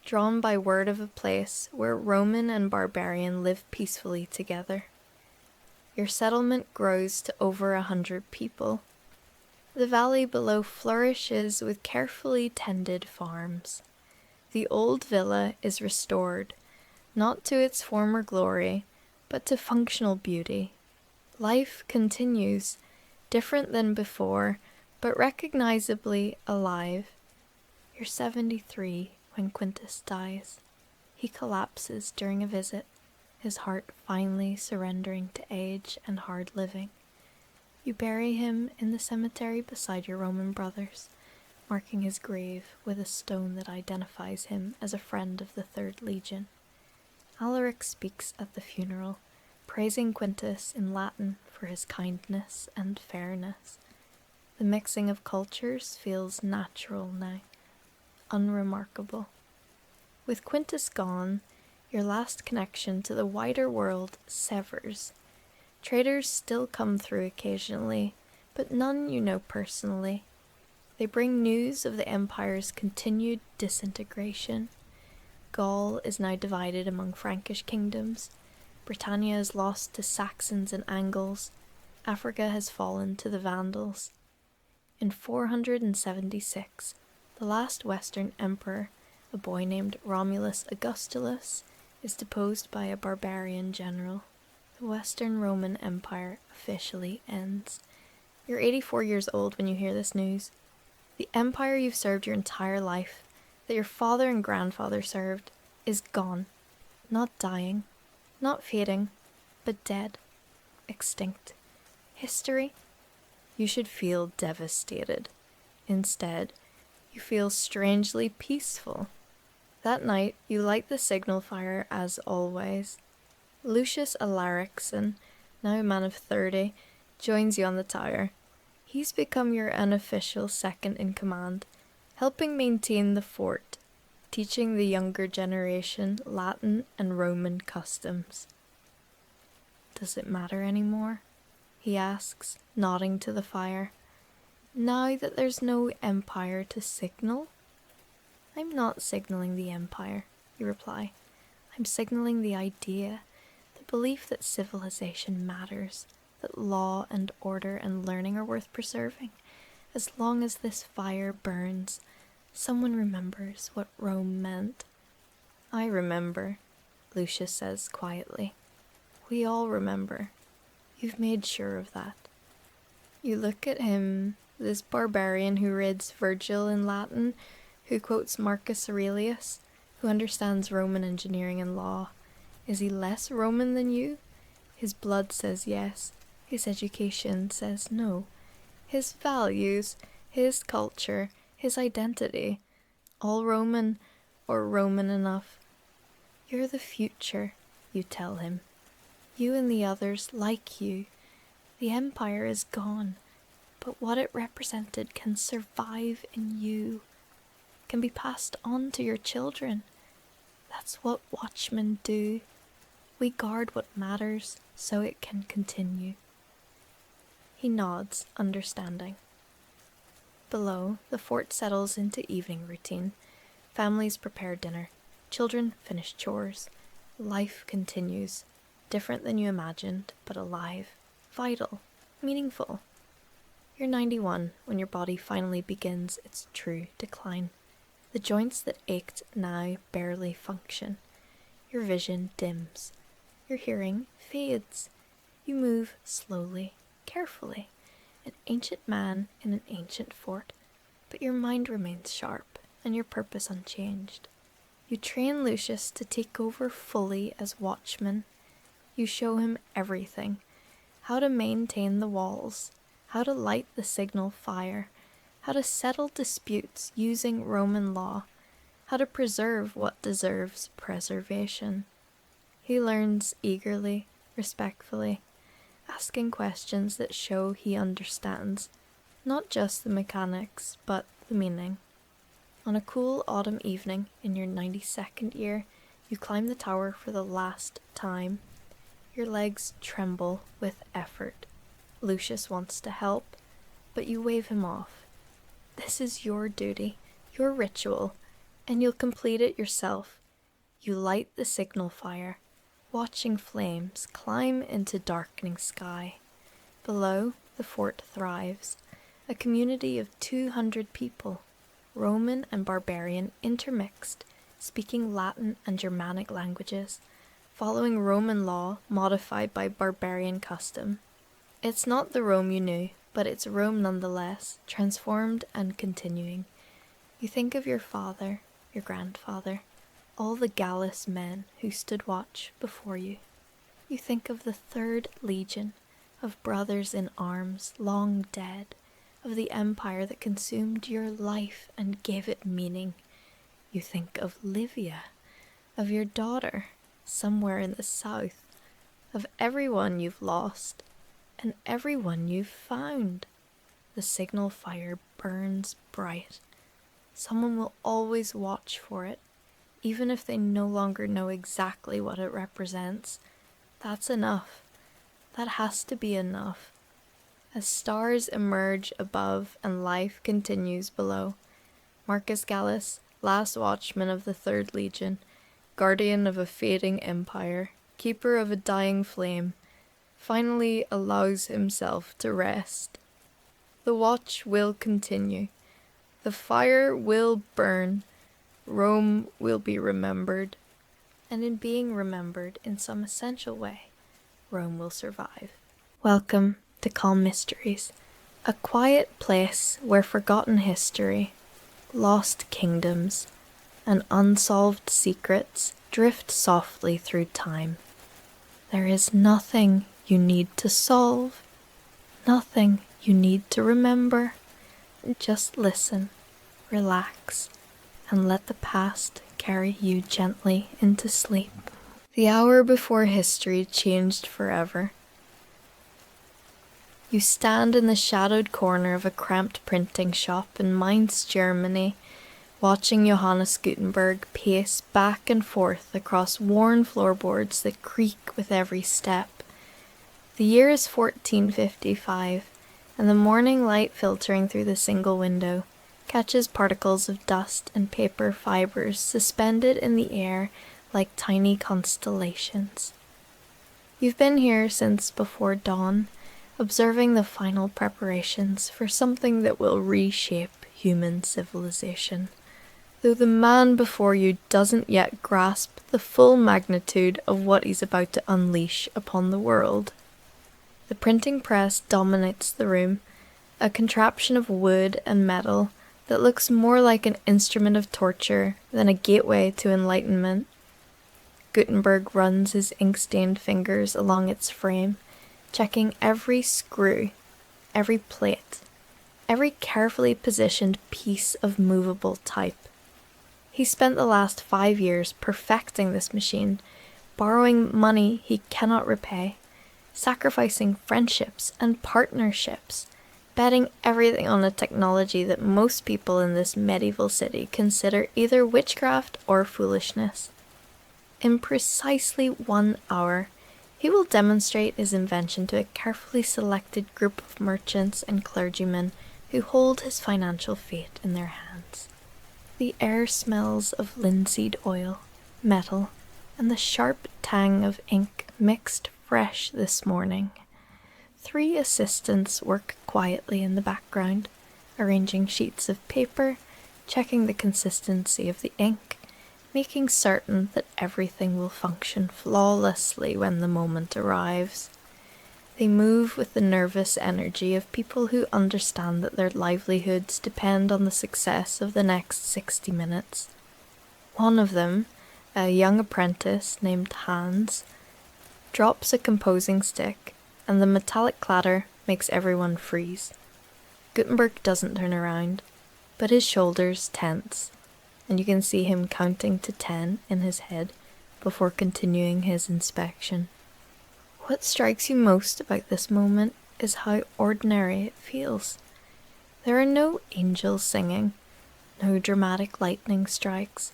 drawn by word of a place where Roman and barbarian live peacefully together. Your settlement grows to over 100 people. The valley below flourishes with carefully tended farms. The old villa is restored, not to its former glory, but to functional beauty. Life continues, different than before, but recognizably alive. You're 73 when Quintus dies. He collapses during a visit, his heart finally surrendering to age and hard living. You bury him in the cemetery beside your Roman brothers, marking his grave with a stone that identifies him as a friend of the 3rd Legion. Alaric speaks at the funeral, praising Quintus in Latin for his kindness and fairness. The mixing of cultures feels natural now, unremarkable. With Quintus gone, your last connection to the wider world severs. Traders still come through occasionally, but none you know personally. They bring news of the Empire's continued disintegration. Gaul is now divided among Frankish kingdoms. Britannia is lost to Saxons and Angles. Africa has fallen to the Vandals. In 476, the last Western emperor, a boy named Romulus Augustulus, is deposed by a barbarian general. The Western Roman Empire officially ends. You're 84 years old when you hear this news. The empire you've served your entire life, that your father and grandfather served, is gone. Not dying, not fading, but dead, extinct. History? You should feel devastated. Instead, you feel strangely peaceful. That night, you light the signal fire as always. Lucius Alaricson, now a man of 30, joins you on the tower. He's become your unofficial second in command, helping maintain the fort, teaching the younger generation Latin and Roman customs. Does it matter anymore? He asks, nodding to the fire. Now that there's no empire to signal? I'm not signaling the empire, you reply. I'm signaling the idea, the belief that civilization matters, that law and order and learning are worth preserving. As long as this fire burns, someone remembers what Rome meant. I remember, Lucius says quietly. We all remember. You've made sure of that. You look at him, this barbarian who reads Virgil in Latin, who quotes Marcus Aurelius, who understands Roman engineering and law. Is he less Roman than you? His blood says yes. His education says no. His values, his culture, his identity, all Roman or Roman enough. You're the future, you tell him. You and the others like you. The empire is gone, but what it represented can survive in you, can be passed on to your children. That's what Watchmen do. We guard what matters so it can continue. He nods, understanding. Below, the fort settles into evening routine. Families prepare dinner. Children finish chores. Life continues. Different than you imagined, but alive, vital, meaningful. You're 91 when your body finally begins its true decline. The joints that ached now barely function. Your vision dims. Your hearing fades. You move slowly, carefully, an ancient man in an ancient fort, but your mind remains sharp and your purpose unchanged. You train Lucius to take over fully as Watchman. You show him everything: how to maintain the walls, how to light the signal fire, how to settle disputes using Roman law, how to preserve what deserves preservation. He learns eagerly, respectfully, asking questions that show he understands, not just the mechanics, but the meaning. On a cool autumn evening in your 92nd year, you climb the tower for the last time. Your legs tremble with effort. Lucius wants to help, but you wave him off. This is your duty, your ritual, and you'll complete it yourself. You light the signal fire, watching flames climb into darkening sky. Below, the fort thrives, a community of 200 people, Roman and barbarian intermixed, speaking Latin and Germanic languages, following Roman law modified by barbarian custom. It's not the Rome you knew, but it's Rome nonetheless, transformed and continuing. You think of your father, your grandfather, all the Gallus men who stood watch before you. You think of the Third Legion, of brothers in arms long dead, of the empire that consumed your life and gave it meaning. You think of Livia, of your daughter, somewhere in the south, of everyone you've lost, and everyone you've found. The signal fire burns bright. Someone will always watch for it, even if they no longer know exactly what it represents. That's enough. That has to be enough. As stars emerge above and life continues below, Marcus Gallus, last watchman of the Third Legion, guardian of a fading empire, keeper of a dying flame, finally allows himself to rest. The watch will continue. The fire will burn. Rome will be remembered. And in being remembered in some essential way, Rome will survive. Welcome to Calm Mysteries, a quiet place where forgotten history, lost kingdoms, and unsolved secrets drift softly through time. There is nothing you need to solve, nothing you need to remember. Just listen, relax, and let the past carry you gently into sleep. The hour before history changed forever. You stand in the shadowed corner of a cramped printing shop in Mainz, Germany, watching Johannes Gutenberg pace back and forth across worn floorboards that creak with every step. The year is 1455, and the morning light filtering through the single window catches particles of dust and paper fibers suspended in the air like tiny constellations. You've been here since before dawn, observing the final preparations for something that will reshape human civilization, though the man before you doesn't yet grasp the full magnitude of what he's about to unleash upon the world. The printing press dominates the room, a contraption of wood and metal that looks more like an instrument of torture than a gateway to enlightenment. Gutenberg runs his ink-stained fingers along its frame, checking every screw, every plate, every carefully positioned piece of movable type. He spent the last 5 years perfecting this machine, borrowing money he cannot repay, sacrificing friendships and partnerships, betting everything on a technology that most people in this medieval city consider either witchcraft or foolishness. In precisely 1 hour, he will demonstrate his invention to a carefully selected group of merchants and clergymen who hold his financial fate in their hands. The air smells of linseed oil, metal, and the sharp tang of ink mixed fresh this morning. 3 assistants work quietly in the background, arranging sheets of paper, checking the consistency of the ink, making certain that everything will function flawlessly when the moment arrives. They move with the nervous energy of people who understand that their livelihoods depend on the success of the next 60 minutes. One of them, a young apprentice named Hans, drops a composing stick, and the metallic clatter makes everyone freeze. Gutenberg doesn't turn around, but his shoulders tense, and you can see him counting to 10 in his head before continuing his inspection. What strikes you most about this moment is how ordinary it feels. There are no angels singing, no dramatic lightning strikes,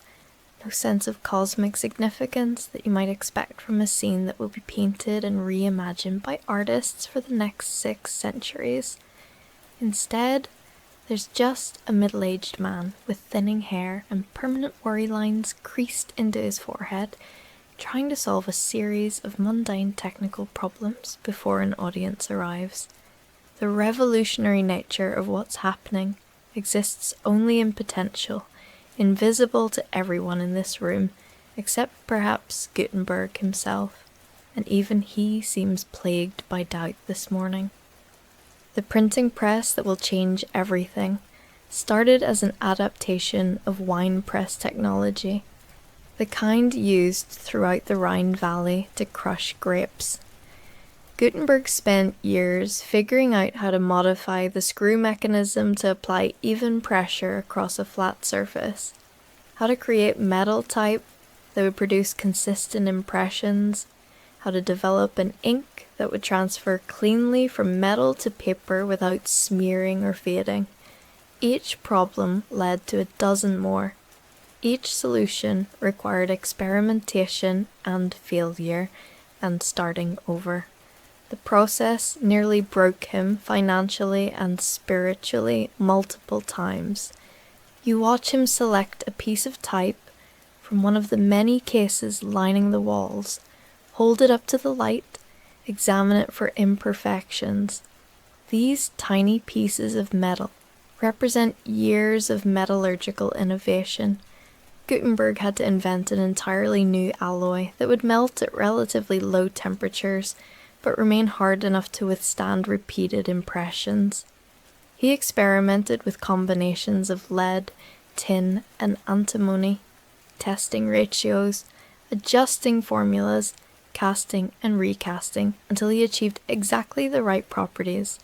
no sense of cosmic significance that you might expect from a scene that will be painted and reimagined by artists for the next 6 centuries. Instead, there's just a middle-aged man with thinning hair and permanent worry lines creased into his forehead, trying to solve a series of mundane technical problems before an audience arrives. The revolutionary nature of what's happening exists only in potential, invisible to everyone in this room, except perhaps Gutenberg himself, and even he seems plagued by doubt this morning. The printing press that will change everything started as an adaptation of wine press technology, the kind used throughout the Rhine Valley to crush grapes. Gutenberg spent years figuring out how to modify the screw mechanism to apply even pressure across a flat surface, how to create metal type that would produce consistent impressions, how to develop an ink that would transfer cleanly from metal to paper without smearing or fading. Each problem led to a dozen more. Each solution required experimentation and failure and starting over. The process nearly broke him financially and spiritually multiple times. You watch him select a piece of type from one of the many cases lining the walls, hold it up to the light, examine it for imperfections. These tiny pieces of metal represent years of metallurgical innovation. Gutenberg had to invent an entirely new alloy that would melt at relatively low temperatures, but remain hard enough to withstand repeated impressions. He experimented with combinations of lead, tin, and antimony, testing ratios, adjusting formulas, casting and recasting until he achieved exactly the right properties.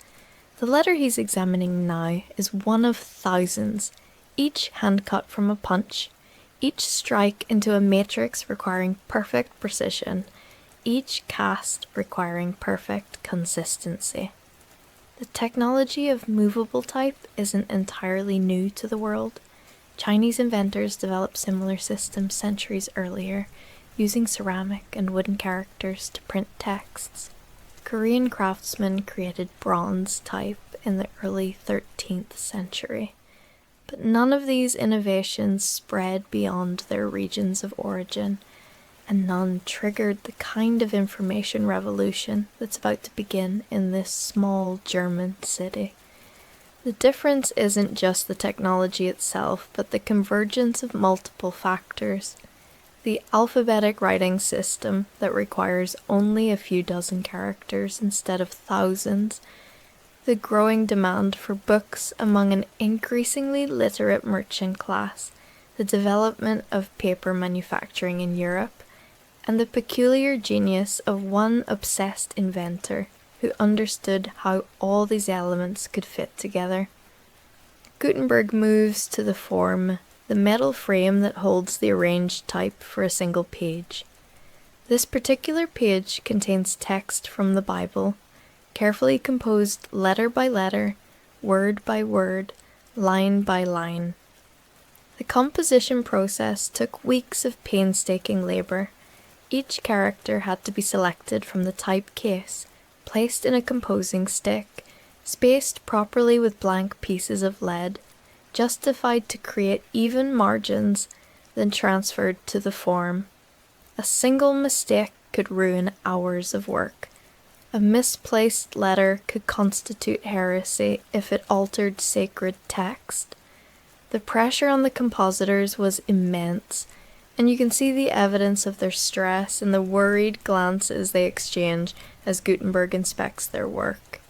The letter he's examining now is one of thousands, each hand-cut from a punch, each strike into a matrix requiring perfect precision, each cast requiring perfect consistency. The technology of movable type isn't entirely new to the world. Chinese inventors developed similar systems centuries earlier, using ceramic and wooden characters to print texts. Korean craftsmen created bronze type in the early 13th century. But none of these innovations spread beyond their regions of origin, and none triggered the kind of information revolution that's about to begin in this small German city. The difference isn't just the technology itself, but the convergence of multiple factors. The alphabetic writing system that requires only a few dozen characters instead of thousands, the growing demand for books among an increasingly literate merchant class, the development of paper manufacturing in Europe, and the peculiar genius of one obsessed inventor who understood how all these elements could fit together. Gutenberg moves to the form, the metal frame that holds the arranged type for a single page. This particular page contains text from the Bible, carefully composed letter by letter, word by word, line by line. The composition process took weeks of painstaking labor. Each character had to be selected from the type case, placed in a composing stick, spaced properly with blank pieces of lead, justified to create even margins, then transferred to the form. A single mistake could ruin hours of work. A misplaced letter could constitute heresy if it altered sacred text. The pressure on the compositors was immense, and you can see the evidence of their stress in the worried glances they exchange as Gutenberg inspects their work.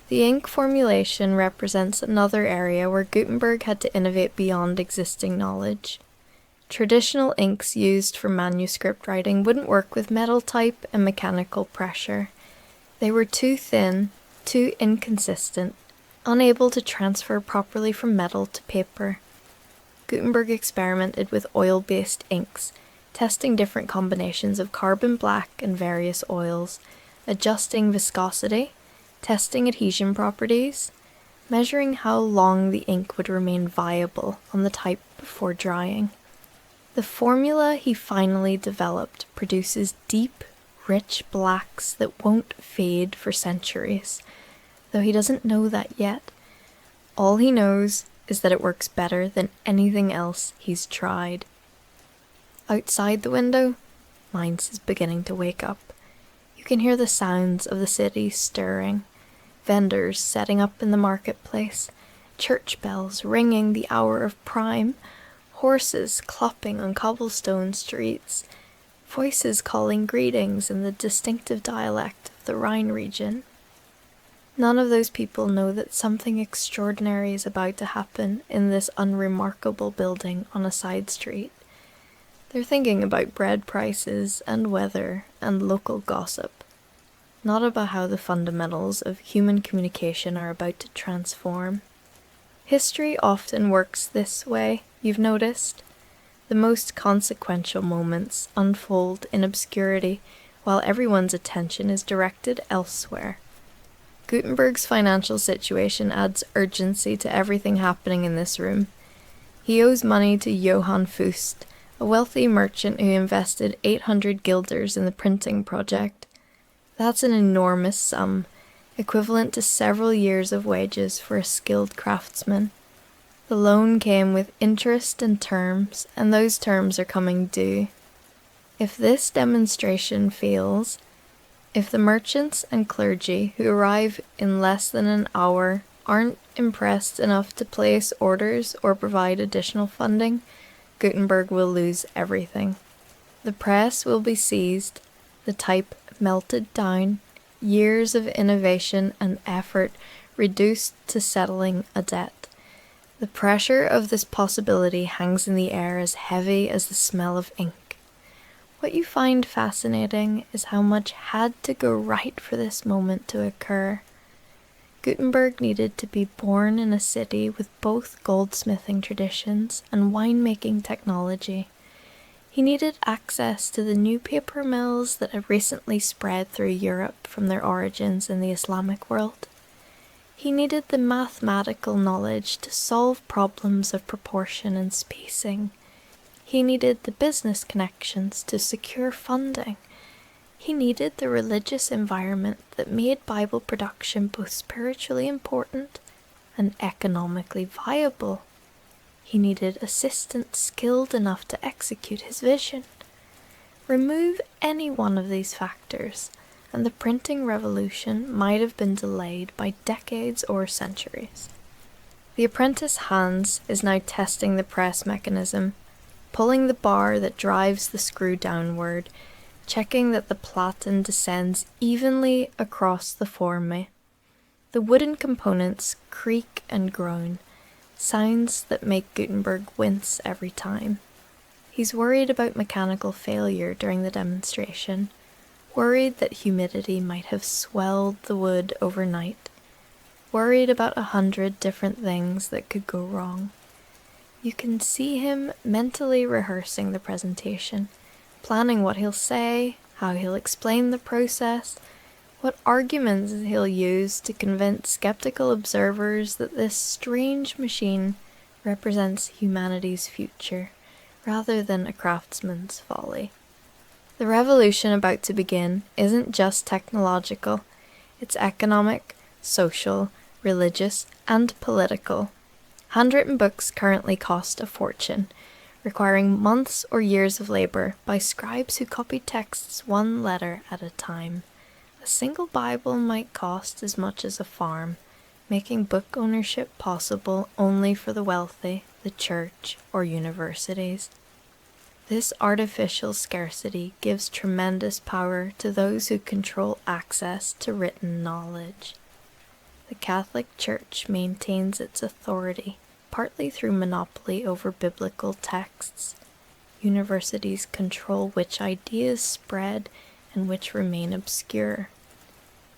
The ink formulation represents another area where Gutenberg had to innovate beyond existing knowledge. Traditional inks used for manuscript writing wouldn't work with metal type and mechanical pressure. They were too thin, too inconsistent, unable to transfer properly from metal to paper. Gutenberg experimented with oil-based inks, testing different combinations of carbon black and various oils, adjusting viscosity, testing adhesion properties, measuring how long the ink would remain viable on the type before drying. The formula he finally developed produces deep, rich blacks that won't fade for centuries, though he doesn't know that yet. All he knows is that it works better than anything else he's tried. Outside the window, Mainz is beginning to wake up. You can hear the sounds of the city stirring, vendors setting up in the marketplace, church bells ringing the hour of prime, horses clopping on cobblestone streets, voices calling greetings in the distinctive dialect of the Rhine region. None of those people know that something extraordinary is about to happen in this unremarkable building on a side street. They're thinking about bread prices and weather and local gossip, not about how the fundamentals of human communication are about to transform. History often works this way, you've noticed. The most consequential moments unfold in obscurity while everyone's attention is directed elsewhere. Gutenberg's financial situation adds urgency to everything happening in this room. He owes money to Johann Fust, a wealthy merchant who invested 800 guilders in the printing project. That's an enormous sum, equivalent to several years of wages for a skilled craftsman. The loan came with interest and terms, and those terms are coming due. If this demonstration fails, if the merchants and clergy who arrive in less than an hour aren't impressed enough to place orders or provide additional funding, Gutenberg will lose everything. The press will be seized, the type melted down, years of innovation and effort reduced to settling a debt. The pressure of this possibility hangs in the air as heavy as the smell of ink. What you find fascinating is how much had to go right for this moment to occur. Gutenberg needed to be born in a city with both goldsmithing traditions and winemaking technology. He needed access to the new paper mills that had recently spread through Europe from their origins in the Islamic world. He needed the mathematical knowledge to solve problems of proportion and spacing. He needed the business connections to secure funding. He needed the religious environment that made Bible production both spiritually important and economically viable. He needed assistants skilled enough to execute his vision. Remove any one of these factors, and the printing revolution might have been delayed by decades or centuries. The apprentice Hans is now testing the press mechanism, pulling the bar that drives the screw downward, checking that the platen descends evenly across the forme. The wooden components creak and groan, sounds that make Gutenberg wince every time. He's worried about mechanical failure during the demonstration, worried that humidity might have swelled the wood overnight, worried about 100 different things that could go wrong. You can see him mentally rehearsing the presentation, planning what he'll say, how he'll explain the process, what arguments he'll use to convince skeptical observers that this strange machine represents humanity's future, rather than a craftsman's folly. The revolution about to begin isn't just technological, it's economic, social, religious, and political. Handwritten books currently cost a fortune, requiring months or years of labor by scribes who copy texts one letter at a time. A single Bible might cost as much as a farm, making book ownership possible only for the wealthy, the church, or universities. This artificial scarcity gives tremendous power to those who control access to written knowledge. The Catholic Church maintains its authority, partly through monopoly over biblical texts. Universities control which ideas spread and which remain obscure.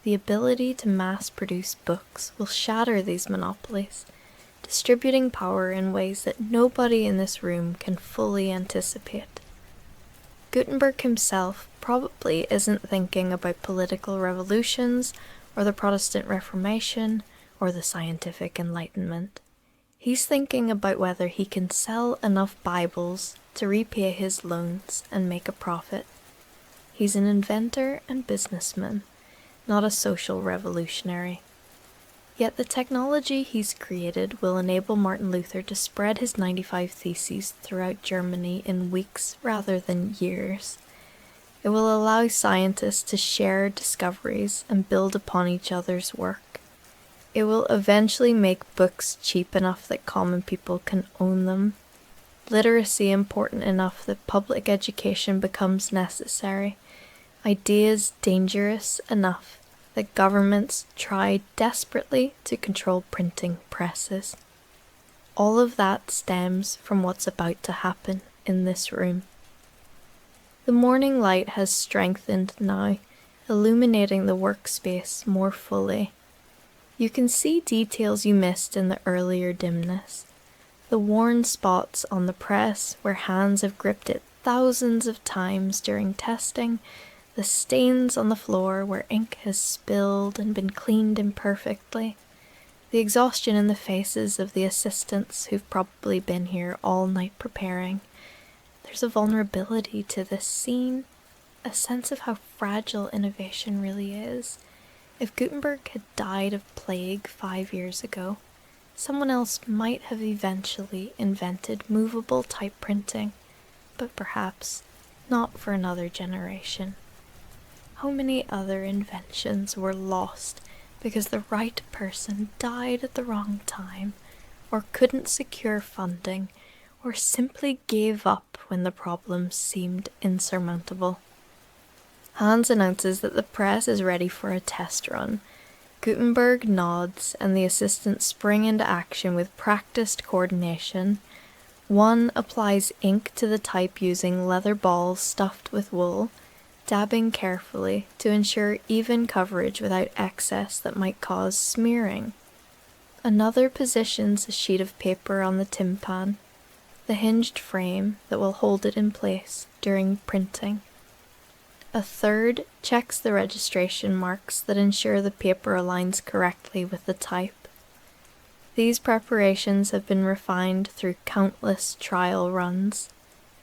The ability to mass-produce books will shatter these monopolies, distributing power in ways that nobody in this room can fully anticipate. Gutenberg himself probably isn't thinking about political revolutions or the Protestant Reformation or the scientific Enlightenment. He's thinking about whether he can sell enough Bibles to repay his loans and make a profit. He's an inventor and businessman, not a social revolutionary. Yet the technology he's created will enable Martin Luther to spread his 95 Theses throughout Germany in weeks rather than years. It will allow scientists to share discoveries and build upon each other's work. It will eventually make books cheap enough that common people can own them, literacy important enough that public education becomes necessary, ideas dangerous enough that governments try desperately to control printing presses. All of that stems from what's about to happen in this room. The morning light has strengthened now, illuminating the workspace more fully. You can see details you missed in the earlier dimness. The worn spots on the press where hands have gripped it thousands of times during testing, the stains on the floor where ink has spilled and been cleaned imperfectly, the exhaustion in the faces of the assistants who've probably been here all night preparing. There's a vulnerability to this scene, a sense of how fragile innovation really is. If Gutenberg had died of plague 5 years ago, someone else might have eventually invented movable type printing, but perhaps not for another generation. How many other inventions were lost because the right person died at the wrong time, or couldn't secure funding, or simply gave up when the problem seemed insurmountable? Hans announces that the press is ready for a test run. Gutenberg nods and the assistants spring into action with practiced coordination. One applies ink to the type using leather balls stuffed with wool, dabbing carefully to ensure even coverage without excess that might cause smearing. Another positions a sheet of paper on the tympan, the hinged frame that will hold it in place during printing. A third checks the registration marks that ensure the paper aligns correctly with the type. These preparations have been refined through countless trial runs,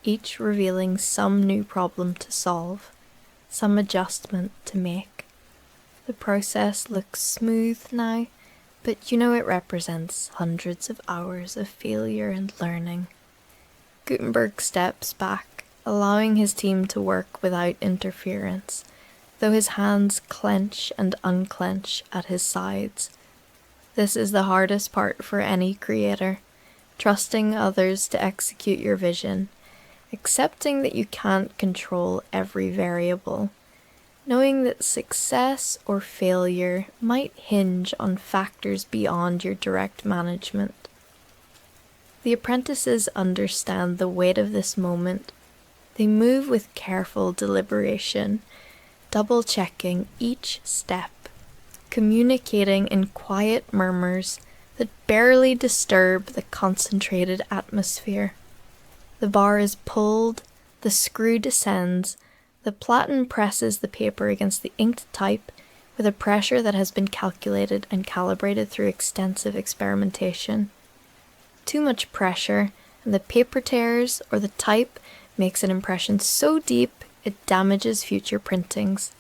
each revealing some new problem to solve, some adjustment to make. The process looks smooth now, but you know it represents hundreds of hours of failure and learning. Gutenberg steps back, allowing his team to work without interference, though his hands clench and unclench at his sides. This is the hardest part for any creator, trusting others to execute your vision, accepting that you can't control every variable, knowing that success or failure might hinge on factors beyond your direct management. The apprentices understand the weight of this moment. They move with careful deliberation, double-checking each step, communicating in quiet murmurs that barely disturb the concentrated atmosphere. The bar is pulled, the screw descends, the platen presses the paper against the inked type with a pressure that has been calculated and calibrated through extensive experimentation. Too much pressure, and the paper tears or the type makes an impression so deep it damages future printings.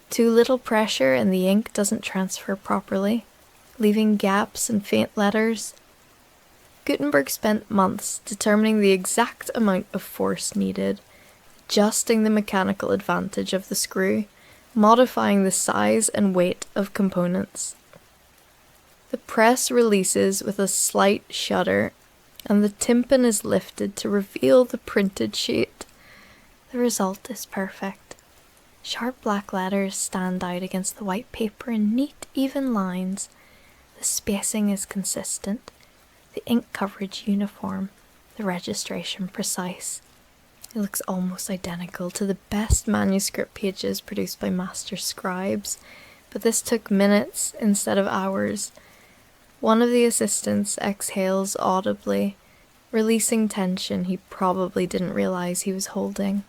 Too little pressure and the ink doesn't transfer properly, leaving gaps and faint letters. Gutenberg spent months determining the exact amount of force needed, adjusting the mechanical advantage of the screw, modifying the size and weight of components. The press releases with a slight shudder, and the tympan is lifted to reveal the printed sheet. The result is perfect. Sharp black letters stand out against the white paper in neat, even lines. The spacing is consistent, the ink coverage uniform, the registration precise. It looks almost identical to the best manuscript pages produced by master scribes, but this took minutes instead of hours. One of the assistants exhales audibly, releasing tension he probably didn't realize he was holding.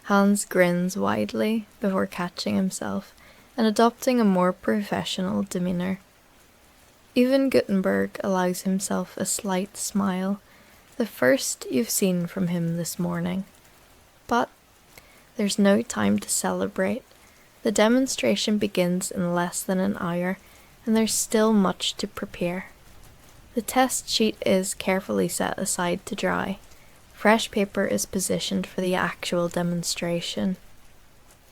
Hans grins widely before catching himself and adopting a more professional demeanor. Even Gutenberg allows himself a slight smile, the first you've seen from him this morning. But there's no time to celebrate. The demonstration begins in less than an hour, and there's still much to prepare. The test sheet is carefully set aside to dry. Fresh paper is positioned for the actual demonstration.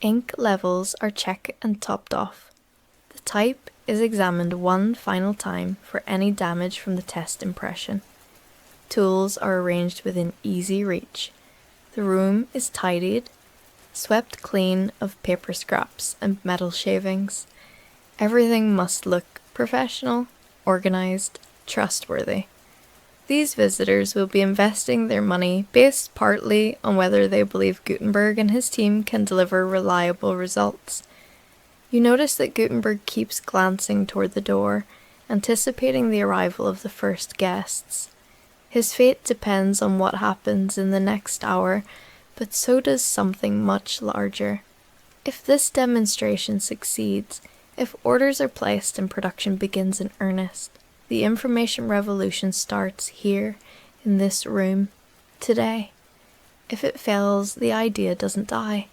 Ink levels are checked and topped off. The type is examined one final time for any damage from the test impression. Tools are arranged within easy reach. The room is tidied, swept clean of paper scraps and metal shavings. Everything must look professional, organized, trustworthy. These visitors will be investing their money based partly on whether they believe Gutenberg and his team can deliver reliable results. You notice that Gutenberg keeps glancing toward the door, anticipating the arrival of the first guests. His fate depends on what happens in the next hour, but so does something much larger. If this demonstration succeeds, if orders are placed and production begins in earnest, the information revolution starts here, in this room, today. If it fails, the idea doesn't die.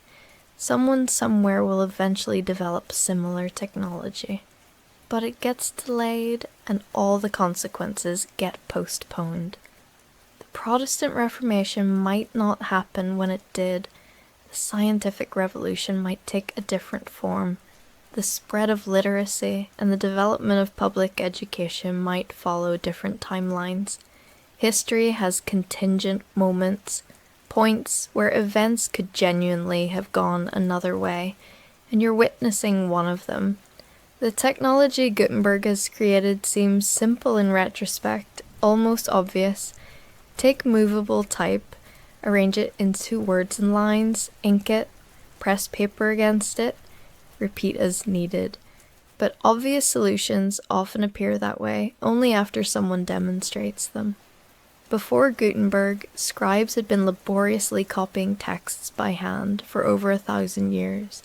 Someone somewhere will eventually develop similar technology. But it gets delayed, and all the consequences get postponed. The Protestant Reformation might not happen when it did. The scientific revolution might take a different form. The spread of literacy and the development of public education might follow different timelines. History has contingent moments, points where events could genuinely have gone another way, and you're witnessing one of them. The technology Gutenberg has created seems simple in retrospect, almost obvious. Take movable type, arrange it into words and lines, ink it, press paper against it, repeat as needed. But obvious solutions often appear that way only after someone demonstrates them. Before Gutenberg, scribes had been laboriously copying texts by hand for over 1,000 years.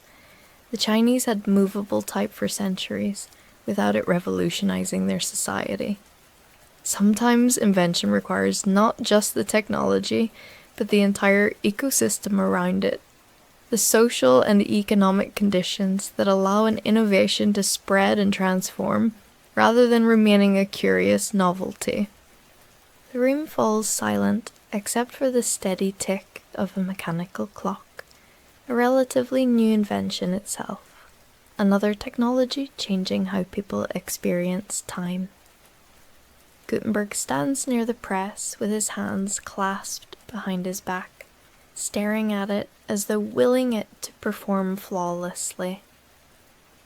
The Chinese had movable type for centuries, without it revolutionizing their society. Sometimes invention requires not just the technology, but the entire ecosystem around it. The social and economic conditions that allow an innovation to spread and transform, rather than remaining a curious novelty. The room falls silent, except for the steady tick of a mechanical clock, a relatively new invention itself, another technology changing how people experience time. Gutenberg stands near the press with his hands clasped behind his back, staring at it as though willing it to perform flawlessly.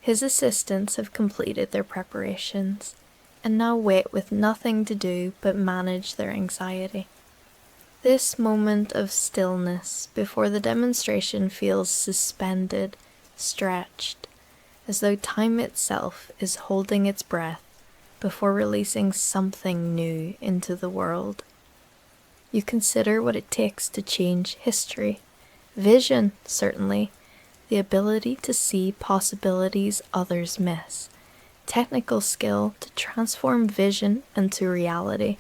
His assistants have completed their preparations, and now wait with nothing to do but manage their anxiety. This moment of stillness before the demonstration feels suspended, stretched, as though time itself is holding its breath before releasing something new into the world. You consider what it takes to change history. Vision, certainly. The ability to see possibilities others miss. Technical skill to transform vision into reality.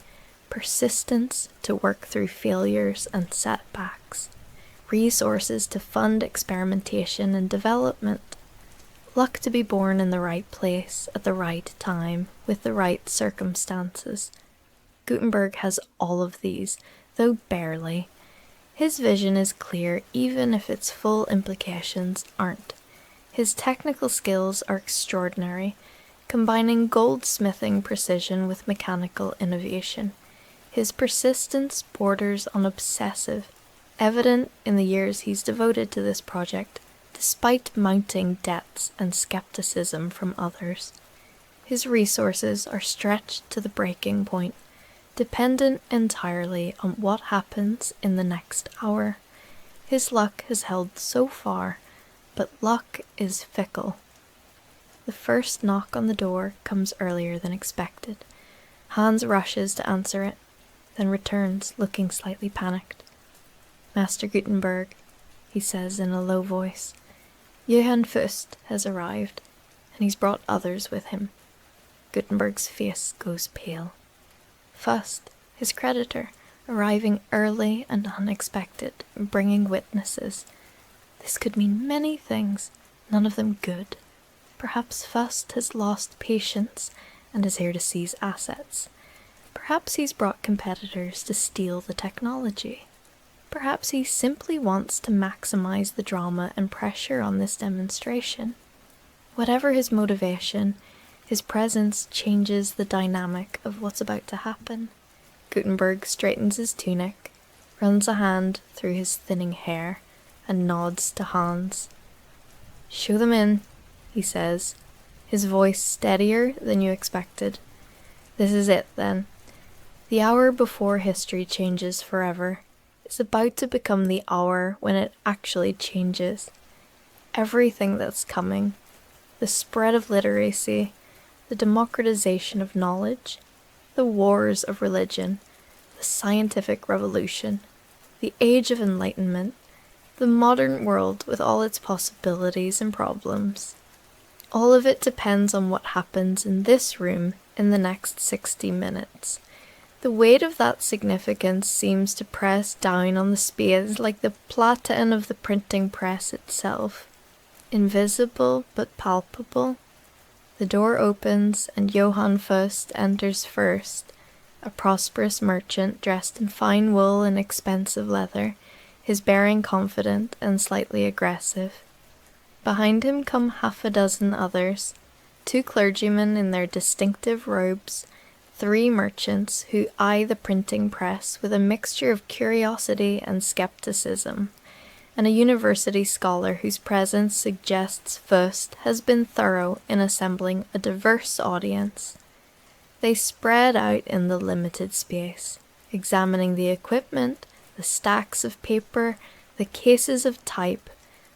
Persistence to work through failures and setbacks. Resources to fund experimentation and development. Luck to be born in the right place at the right time with the right circumstances. Gutenberg has all of these, though barely. His vision is clear even if its full implications aren't. His technical skills are extraordinary, combining goldsmithing precision with mechanical innovation. His persistence borders on obsessive, evident in the years he's devoted to this project, despite mounting debts and skepticism from others. His resources are stretched to the breaking point, dependent entirely on what happens in the next hour. His luck has held so far, but luck is fickle. The first knock on the door comes earlier than expected. Hans rushes to answer it, then returns, looking slightly panicked. "Master Gutenberg," he says in a low voice, "Johann Fust has arrived, and he's brought others with him." Gutenberg's face goes pale. Fust, his creditor, arriving early and unexpected, bringing witnesses. This could mean many things, none of them good. Perhaps Fust has lost patience and is here to seize assets. Perhaps he's brought competitors to steal the technology. Perhaps he simply wants to maximize the drama and pressure on this demonstration. Whatever his motivation, his presence changes the dynamic of what's about to happen. Gutenberg straightens his tunic, runs a hand through his thinning hair, and nods to Hans. "Show them in," he says, his voice steadier than you expected. "This is it, then. The hour before history changes forever is about to become the hour when it actually changes. Everything that's coming, the spread of literacy, the democratization of knowledge, the wars of religion, the scientific revolution, the age of enlightenment, the modern world with all its possibilities and problems. All of it depends on what happens in this room in the next 60 minutes. The weight of that significance seems to press down on the space like the platen of the printing press itself. Invisible but palpable. The door opens and Johann Fust enters first, a prosperous merchant dressed in fine wool and expensive leather, his bearing confident and slightly aggressive. Behind him come half a dozen others, 2 clergymen in their distinctive robes, 3 merchants who eye the printing press with a mixture of curiosity and skepticism, and a university scholar whose presence suggests Fust has been thorough in assembling a diverse audience. They spread out in the limited space, examining the equipment, the stacks of paper, the cases of type,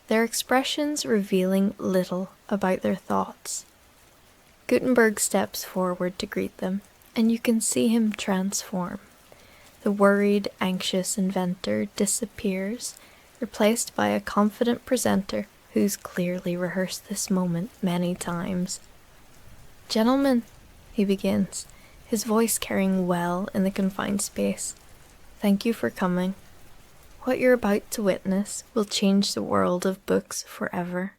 their expressions revealing little about their thoughts. Gutenberg steps forward to greet them, and you can see him transform. The worried, anxious inventor disappears, replaced by a confident presenter who's clearly rehearsed this moment many times. "Gentlemen," he begins, his voice carrying well in the confined space, "thank you for coming. What you're about to witness will change the world of books forever."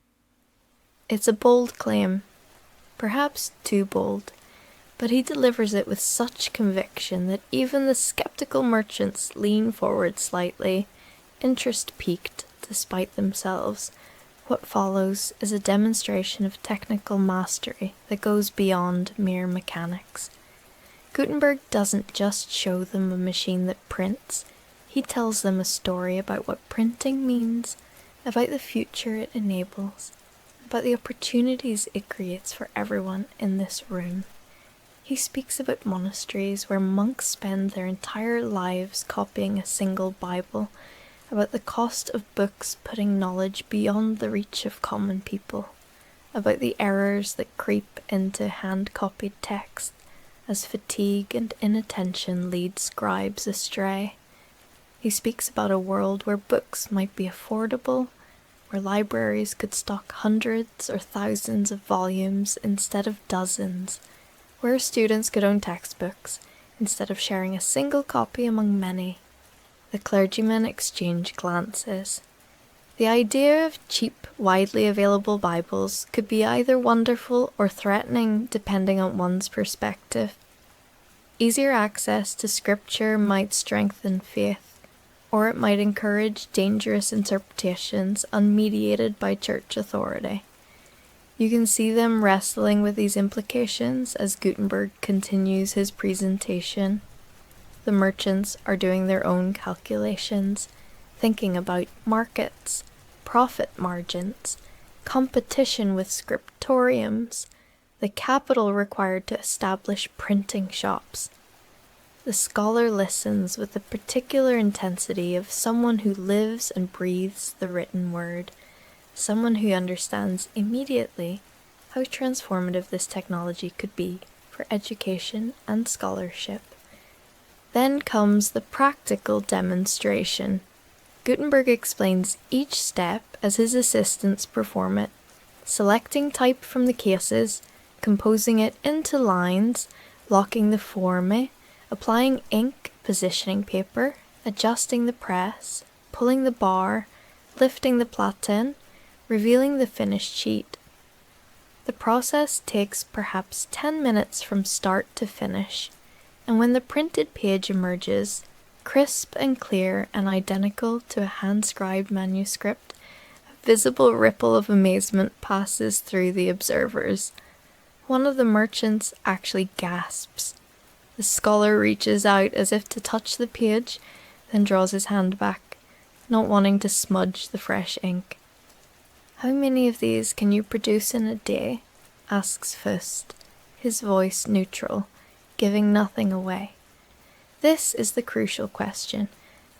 It's a bold claim, perhaps too bold, but he delivers it with such conviction that even the skeptical merchants lean forward slightly, interest piqued despite themselves. What follows is a demonstration of technical mastery that goes beyond mere mechanics. Gutenberg doesn't just show them a machine that prints, he tells them a story about what printing means, about the future it enables, about the opportunities it creates for everyone in this room. He speaks about monasteries where monks spend their entire lives copying a single Bible, about the cost of books putting knowledge beyond the reach of common people, about the errors that creep into hand-copied text as fatigue and inattention lead scribes astray. He speaks about a world where books might be affordable, where libraries could stock hundreds or thousands of volumes instead of dozens, where students could own textbooks instead of sharing a single copy among many. The clergymen exchange glances. The idea of cheap, widely available Bibles could be either wonderful or threatening depending on one's perspective. Easier access to scripture might strengthen faith, or it might encourage dangerous interpretations unmediated by church authority. You can see them wrestling with these implications as Gutenberg continues his presentation. The merchants are doing their own calculations, thinking about markets, profit margins, competition with scriptoriums, the capital required to establish printing shops. The scholar listens with the particular intensity of someone who lives and breathes the written word, someone who understands immediately how transformative this technology could be for education and scholarship. Then comes the practical demonstration. Gutenberg explains each step as his assistants perform it, selecting type from the cases, composing it into lines, locking the forme, applying ink, positioning paper, adjusting the press, pulling the bar, lifting the platen, revealing the finished sheet. The process takes perhaps 10 minutes from start to finish, and when the printed page emerges, crisp and clear and identical to a hand-scribed manuscript, a visible ripple of amazement passes through the observers. One of the merchants actually gasps. The scholar reaches out as if to touch the page, then draws his hand back, not wanting to smudge the fresh ink. "How many of these can you produce in a day?" asks Fust, his voice neutral, giving nothing away. This is the crucial question,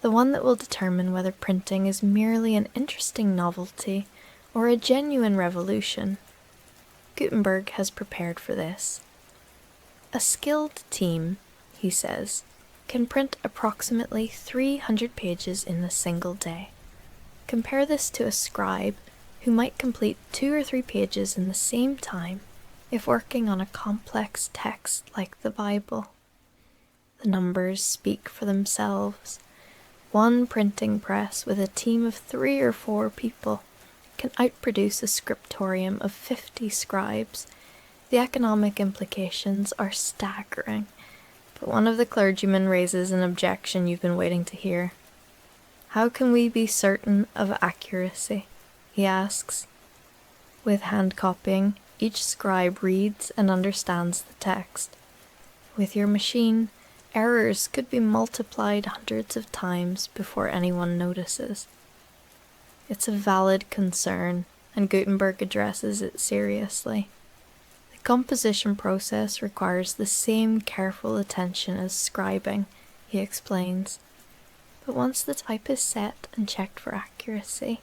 the one that will determine whether printing is merely an interesting novelty or a genuine revolution. Gutenberg has prepared for this. A skilled team, he says, can print approximately 300 pages in a single day. Compare this to a scribe who might complete 2 or 3 pages in the same time if working on a complex text like the Bible. The numbers speak for themselves. One printing press with a team of 3 or 4 people can outproduce a scriptorium of 50 scribes. The economic implications are staggering, but one of the clergymen raises an objection you've been waiting to hear. "How can we be certain of accuracy?" he asks. With hand copying, each scribe reads and understands the text. With your machine, errors could be multiplied hundreds of times before anyone notices. It's a valid concern, and Gutenberg addresses it seriously. The composition process requires the same careful attention as scribing, he explains. But once the type is set and checked for accuracy,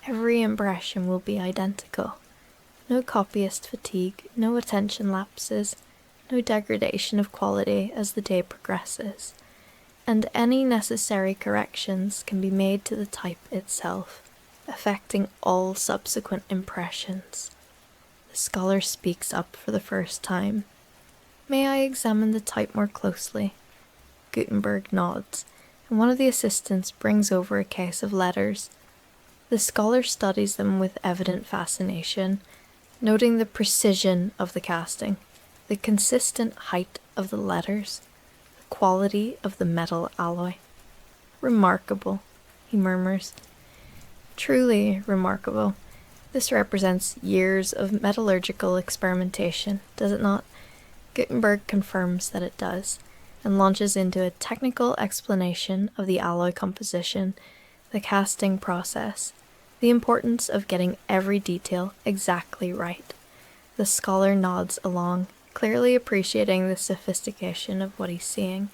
every impression will be identical. No copyist fatigue, no attention lapses, no degradation of quality as the day progresses, and any necessary corrections can be made to the type itself, affecting all subsequent impressions. The scholar speaks up for the first time. "May I examine the type more closely?" Gutenberg nods, and one of the assistants brings over a case of letters. The scholar studies them with evident fascination, noting the precision of the casting, the consistent height of the letters, the quality of the metal alloy. "Remarkable," he murmurs. "Truly remarkable. This represents years of metallurgical experimentation, does it not?" Gutenberg confirms that it does, and launches into a technical explanation of the alloy composition, the casting process, the importance of getting every detail exactly right. The scholar nods along, clearly appreciating the sophistication of what he's seeing.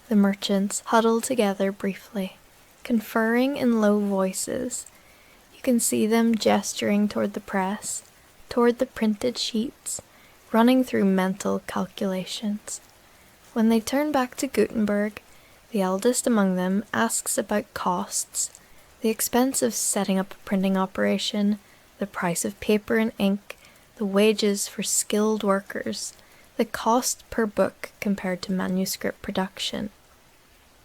The merchants huddle together briefly, conferring in low voices. You can see them gesturing toward the press, toward the printed sheets, running through mental calculations. When they turn back to Gutenberg, the eldest among them asks about costs, the expense of setting up a printing operation, the price of paper and ink, the wages for skilled workers, the cost per book compared to manuscript production.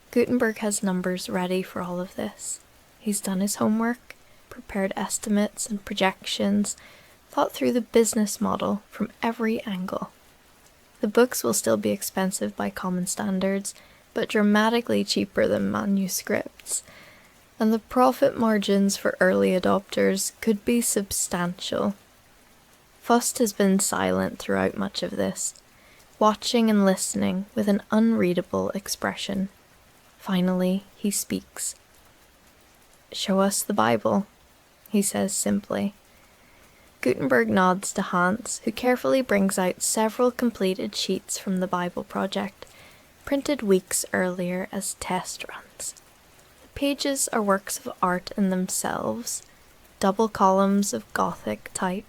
Gutenberg has numbers ready for all of this. He's done his homework, prepared estimates and projections, thought through the business model from every angle. The books will still be expensive by common standards, but dramatically cheaper than manuscripts, and the profit margins for early adopters could be substantial. Fust has been silent throughout much of this, watching and listening with an unreadable expression. Finally, he speaks. "Show us the Bible," he says simply. Gutenberg nods to Hans, who carefully brings out several completed sheets from the Bible project. printed weeks earlier as test runs. The pages are works of art in themselves, double columns of Gothic type,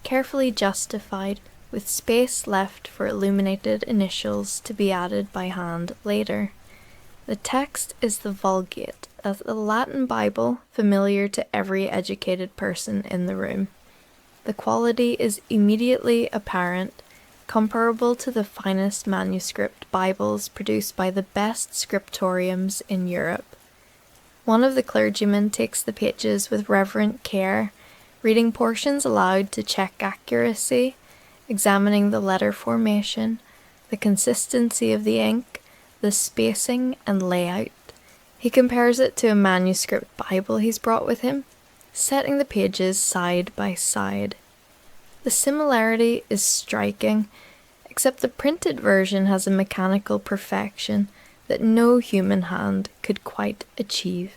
carefully justified with space left for illuminated initials to be added by hand later. The text is the Vulgate, a Latin Bible familiar to every educated person in the room. The quality is immediately apparent, comparable to the finest manuscript Bibles produced by the best scriptoriums in Europe. One of the clergymen takes the pages with reverent care, reading portions aloud to check accuracy, examining the letter formation, the consistency of the ink, the spacing and layout. He compares it to a manuscript Bible he's brought with him, setting the pages side by side. The similarity is striking, except the printed version has a mechanical perfection that no human hand could quite achieve.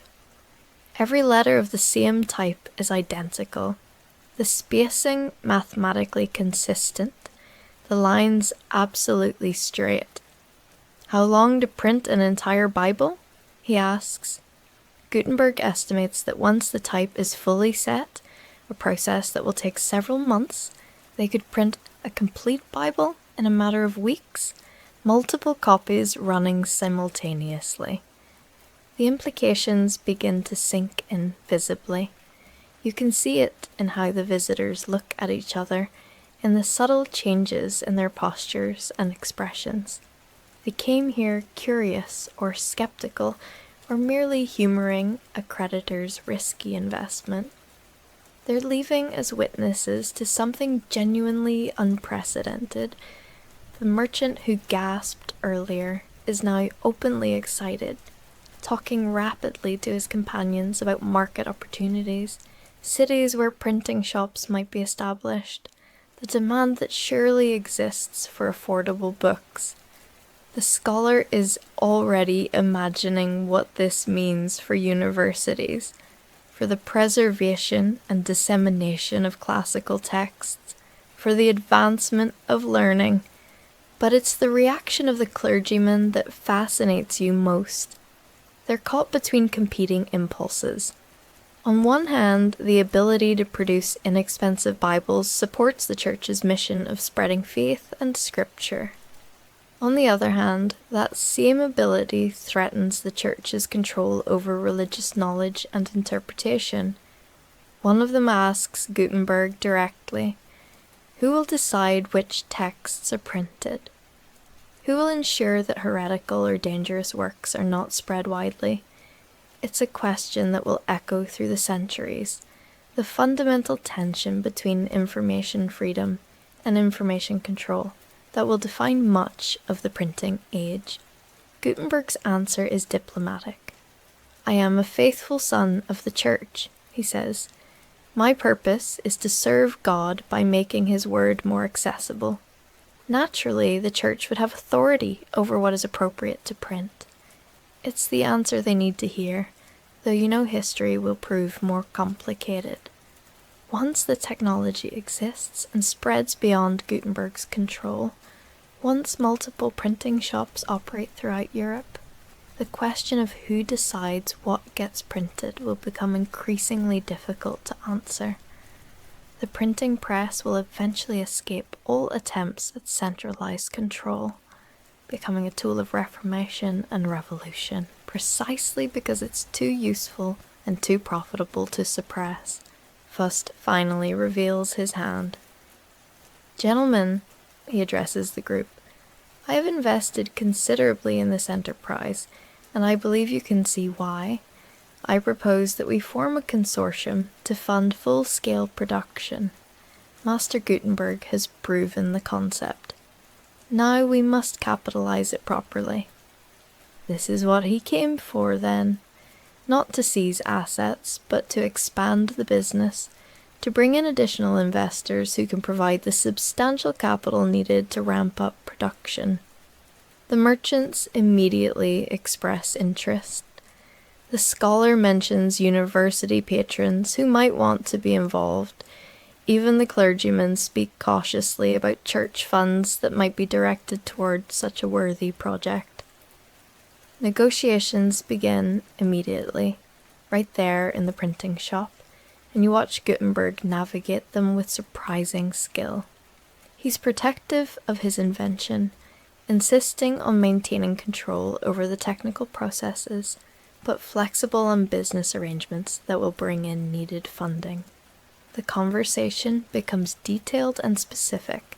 Every letter of the same type is identical, the spacing mathematically consistent, the lines absolutely straight. How long to print an entire Bible? He asks. Gutenberg estimates that once the type is fully set, a process that will take several months, they could print a complete Bible in a matter of weeks, multiple copies running simultaneously. The implications begin to sink in visibly. You can see it in how the visitors look at each other, in the subtle changes in their postures and expressions. They came here curious or skeptical, or merely humoring a creditor's risky investment. They're leaving as witnesses to something genuinely unprecedented. The merchant who gasped earlier is now openly excited, talking rapidly to his companions about market opportunities, cities where printing shops might be established, the demand that surely exists for affordable books. The scholar is already imagining what this means for universities, for the preservation and dissemination of classical texts, for the advancement of learning. But it's the reaction of the clergymen that fascinates you most. They're caught between competing impulses. On one hand, the ability to produce inexpensive Bibles supports the Church's mission of spreading faith and scripture. On the other hand, that same ability threatens the Church's control over religious knowledge and interpretation. One of them asks Gutenberg directly, who will decide which texts are printed? Who will ensure that heretical or dangerous works are not spread widely? It's a question that will echo through the centuries, the fundamental tension between information freedom and information control that will define much of the printing age. Gutenberg's answer is diplomatic. I am a faithful son of the Church, he says. My purpose is to serve God by making his word more accessible. Naturally, the Church would have authority over what is appropriate to print. It's the answer they need to hear, though history will prove more complicated. Once the technology exists and spreads beyond Gutenberg's control, once multiple printing shops operate throughout Europe, the question of who decides what gets printed will become increasingly difficult to answer. The printing press will eventually escape all attempts at centralized control, becoming a tool of reformation and revolution, precisely because it's too useful and too profitable to suppress. Fust finally reveals his hand. Gentlemen, he addresses the group, I have invested considerably in this enterprise, and I believe you can see why. I propose that we form a consortium to fund full-scale production. Master Gutenberg has proven the concept. Now we must capitalize it properly. This is what he came for, then. Not to seize assets, but to expand the business, to bring in additional investors who can provide the substantial capital needed to ramp up production. The merchants immediately express interest. The scholar mentions university patrons who might want to be involved. Even the clergymen speak cautiously about church funds that might be directed toward such a worthy project. Negotiations begin immediately, right there in the printing shop, and you watch Gutenberg navigate them with surprising skill. He's protective of his invention, insisting on maintaining control over the technical processes, but flexible on business arrangements that will bring in needed funding. The conversation becomes detailed and specific.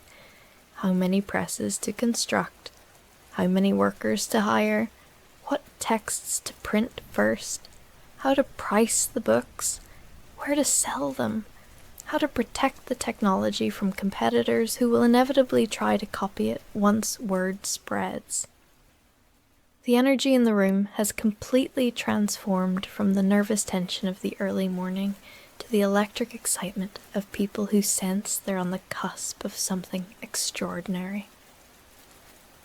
How many presses to construct, how many workers to hire, what texts to print first, how to price the books, where to sell them, how to protect the technology from competitors who will inevitably try to copy it once word spreads. The energy in the room has completely transformed from the nervous tension of the early morning to the electric excitement of people who sense they're on the cusp of something extraordinary.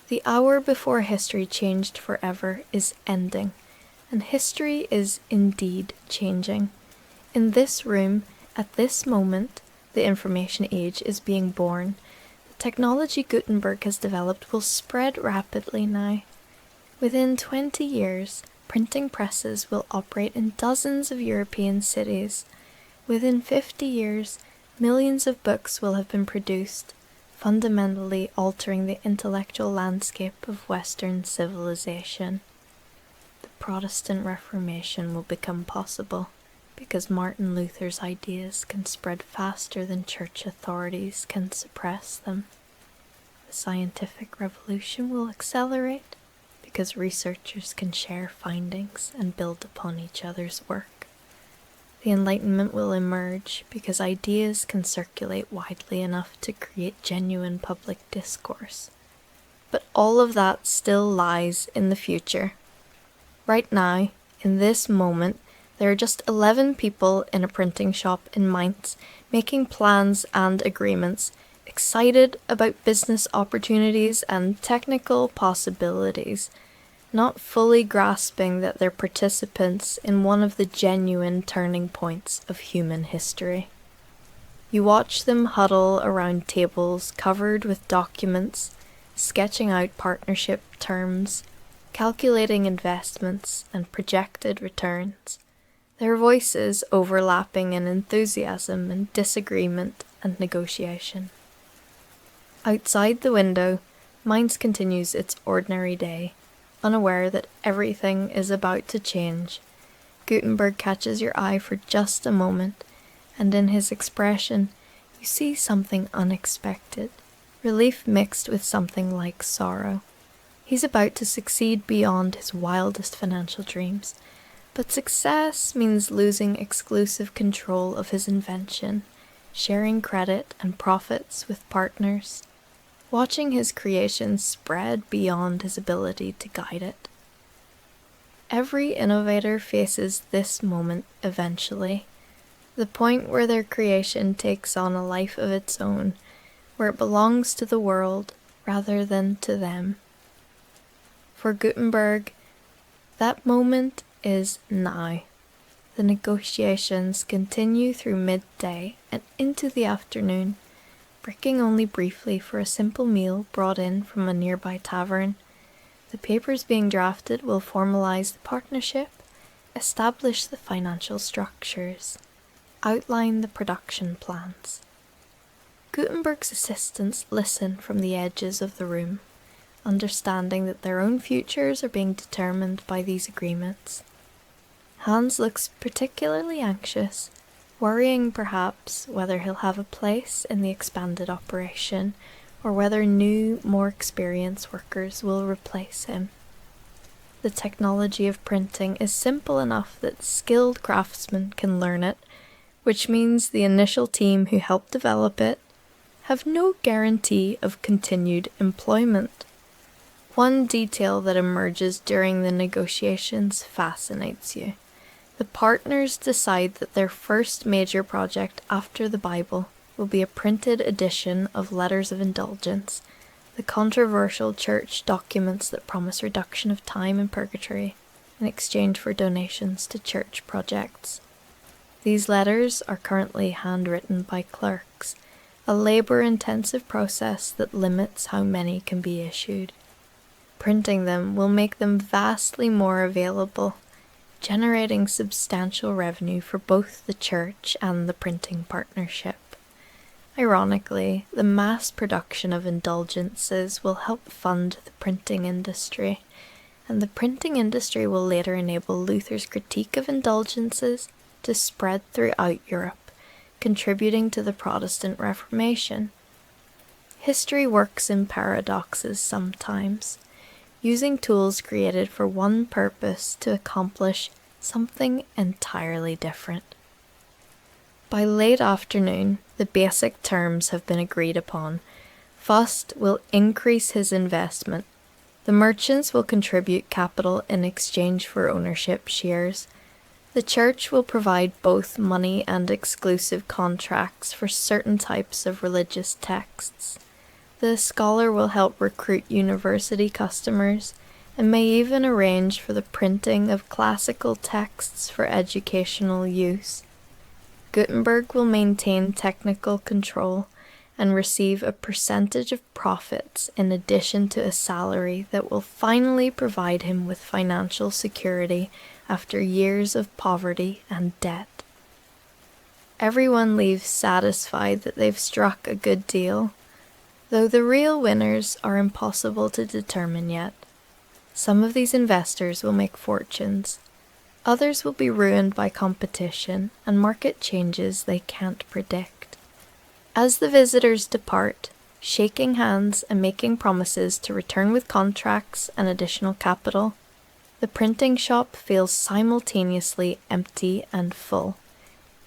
The hour before history changed forever is ending, and history is indeed changing. In this room, at this moment, the information age is being born. The technology Gutenberg has developed will spread rapidly now. Within 20 years, printing presses will operate in dozens of European cities. Within 50 years, millions of books will have been produced, fundamentally altering the intellectual landscape of Western civilization. The Protestant Reformation will become possible, because Martin Luther's ideas can spread faster than church authorities can suppress them. The scientific revolution will accelerate, because researchers can share findings and build upon each other's work. The Enlightenment will emerge because ideas can circulate widely enough to create genuine public discourse. But all of that still lies in the future. Right now, in this moment, there are just 11 people in a printing shop in Mainz making plans and agreements, excited about business opportunities and technical possibilities, not fully grasping that they're participants in one of the genuine turning points of human history. You watch them huddle around tables covered with documents, sketching out partnership terms, calculating investments and projected returns, their voices overlapping in enthusiasm and disagreement and negotiation. Outside the window, Mainz continues its ordinary day, unaware that everything is about to change. Gutenberg catches your eye for just a moment, and in his expression you see something unexpected, relief mixed with something like sorrow. He's about to succeed beyond his wildest financial dreams, but success means losing exclusive control of his invention, sharing credit and profits with partners, watching his creation spread beyond his ability to guide it. Every innovator faces this moment eventually, the point where their creation takes on a life of its own, where it belongs to the world rather than to them. For Gutenberg, that moment is now. The negotiations continue through midday and into the afternoon, breaking only briefly for a simple meal brought in from a nearby tavern. The papers being drafted will formalize the partnership, establish the financial structures, outline the production plans. Gutenberg's assistants listen from the edges of the room, understanding that their own futures are being determined by these agreements. Hans looks particularly anxious, worrying perhaps whether he'll have a place in the expanded operation or whether new, more experienced workers will replace him. The technology of printing is simple enough that skilled craftsmen can learn it, which means the initial team who helped develop it have no guarantee of continued employment. One detail that emerges during the negotiations fascinates you. The partners decide that their first major project after the Bible will be a printed edition of Letters of Indulgence, the controversial church documents that promise reduction of time in purgatory in exchange for donations to church projects. These letters are currently handwritten by clerks, a labour-intensive process that limits how many can be issued. printing them will make them vastly more available, generating substantial revenue for both the church and the printing partnership. Ironically, the mass production of indulgences will help fund the printing industry, and the printing industry will later enable Luther's critique of indulgences to spread throughout Europe, contributing to the Protestant Reformation. History works in paradoxes sometimes, using tools created for one purpose to accomplish something entirely different. By late afternoon, the basic terms have been agreed upon. Faust will increase his investment. The merchants will contribute capital in exchange for ownership shares. The church will provide both money and exclusive contracts for certain types of religious texts. The scholar will help recruit university customers and may even arrange for the printing of classical texts for educational use. Gutenberg will maintain technical control and receive a percentage of profits in addition to a salary that will finally provide him with financial security after years of poverty and debt. Everyone leaves satisfied that they've struck a good deal, though the real winners are impossible to determine yet. Some of these investors will make fortunes. Others will be ruined by competition and market changes they can't predict. As the visitors depart, shaking hands and making promises to return with contracts and additional capital, the printing shop feels simultaneously empty and full.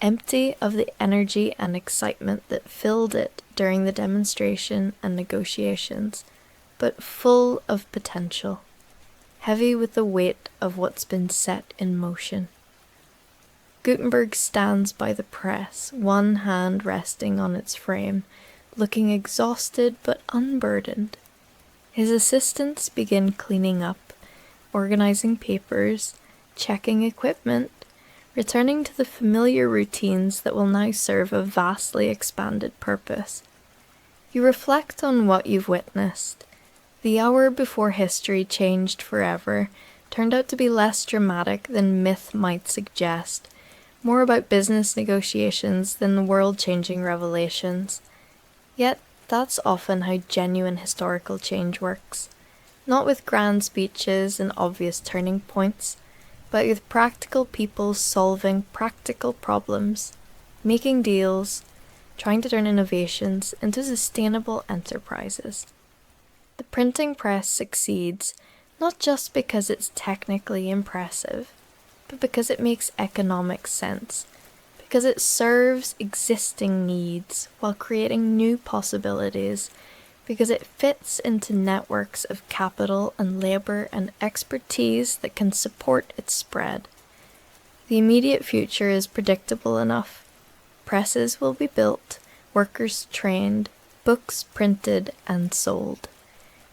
Empty of the energy and excitement that filled it during the demonstration and negotiations, but full of potential. Heavy with the weight of what's been set in motion. Gutenberg stands by the press, one hand resting on its frame, looking exhausted but unburdened. His assistants begin cleaning up, organizing papers, checking equipment, returning to the familiar routines that will now serve a vastly expanded purpose. You reflect on what you've witnessed. The hour before history changed forever turned out to be less dramatic than myth might suggest, more about business negotiations than the world-changing revelations. Yet, that's often how genuine historical change works. Not with grand speeches and obvious turning points, but with practical people solving practical problems, making deals, trying to turn innovations into sustainable enterprises. The printing press succeeds not just because it's technically impressive, but because it makes economic sense, because it serves existing needs while creating new possibilities, because it fits into networks of capital and labor and expertise that can support its spread. The immediate future is predictable enough. Presses will be built, workers trained, books printed and sold.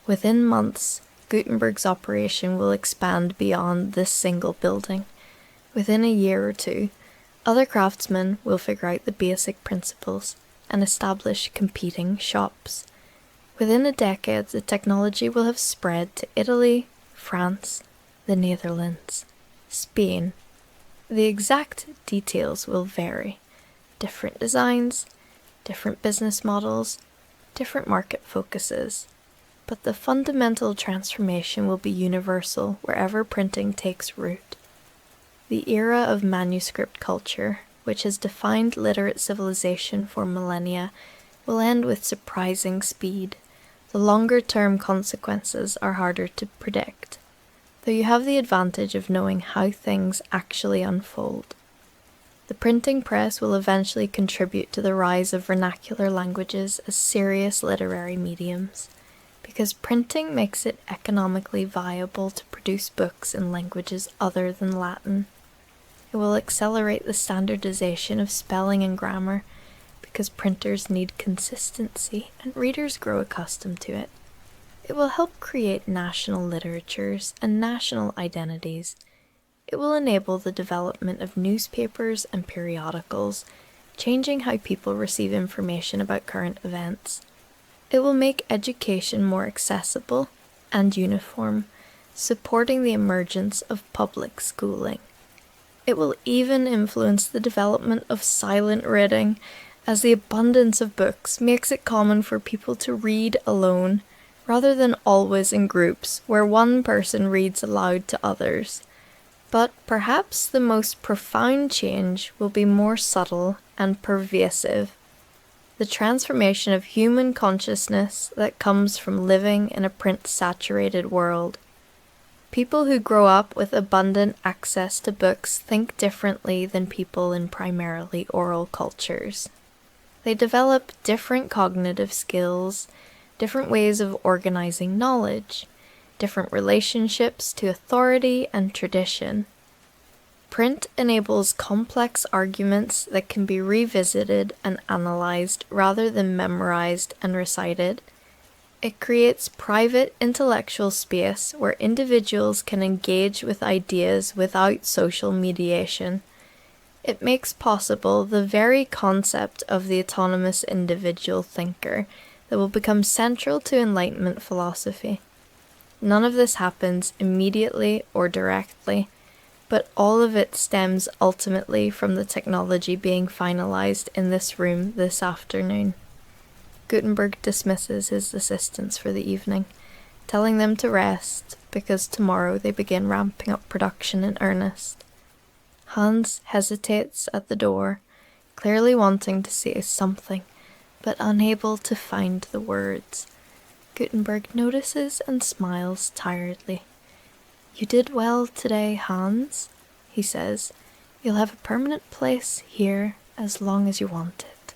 Within months, Gutenberg's operation will expand beyond this single building. Within a year or two, other craftsmen will figure out the basic principles and establish competing shops. Within a decade, the technology will have spread to Italy, France, the Netherlands, Spain. The exact details will vary. Different designs, different business models, different market focuses. But the fundamental transformation will be universal wherever printing takes root. The era of manuscript culture, which has defined literate civilization for millennia, will end with surprising speed. The longer-term consequences are harder to predict, though you have the advantage of knowing how things actually unfold. The printing press will eventually contribute to the rise of vernacular languages as serious literary mediums, because printing makes it economically viable to produce books in languages other than Latin. It will accelerate the standardization of spelling and grammar, because printers need consistency and readers grow accustomed to it. It will help create national literatures and national identities. It will enable the development of newspapers and periodicals, changing how people receive information about current events. It will make education more accessible, and uniform, supporting the emergence of public schooling. It will even influence the development of silent reading, as the abundance of books makes it common for people to read alone, rather than always in groups where one person reads aloud to others. But perhaps the most profound change will be more subtle and pervasive. The transformation of human consciousness that comes from living in a print-saturated world. People who grow up with abundant access to books think differently than people in primarily oral cultures. They develop different cognitive skills, different ways of organizing knowledge, different relationships to authority and tradition. Print enables complex arguments that can be revisited and analyzed rather than memorized and recited. It creates private intellectual space where individuals can engage with ideas without social mediation. It makes possible the very concept of the autonomous individual thinker that will become central to Enlightenment philosophy. None of this happens immediately or directly, but all of it stems ultimately from the technology being finalized in this room this afternoon. Gutenberg dismisses his assistants for the evening, telling them to rest because tomorrow they begin ramping up production in earnest. Hans hesitates at the door, clearly wanting to say something, but unable to find the words. Gutenberg notices and smiles tiredly. "You did well today, Hans," he says. "You'll have a permanent place here as long as you want it."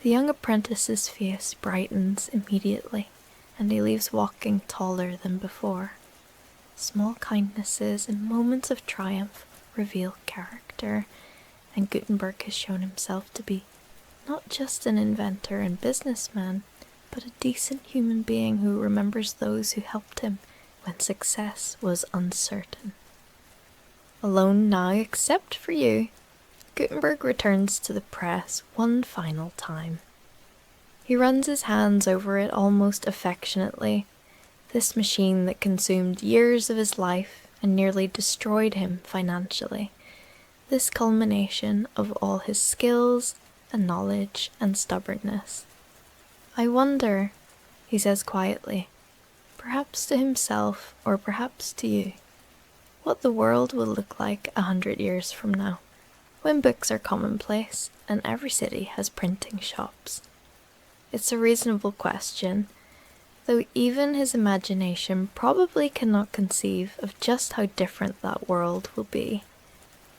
The young apprentice's face brightens immediately, and he leaves walking taller than before. Small kindnesses and moments of triumph reveal character, and Gutenberg has shown himself to be not just an inventor and businessman, but a decent human being who remembers those who helped him when success was uncertain. Alone now, except for you, Gutenberg returns to the press one final time. He runs his hands over it almost affectionately, this machine that consumed years of his life and nearly destroyed him financially, this culmination of all his skills and knowledge and stubbornness. "I wonder," he says quietly, perhaps to himself or perhaps to you, what the world will look like 100 years from now, when books are commonplace and every city has printing shops. It's a reasonable question, though even his imagination probably cannot conceive of just how different that world will be.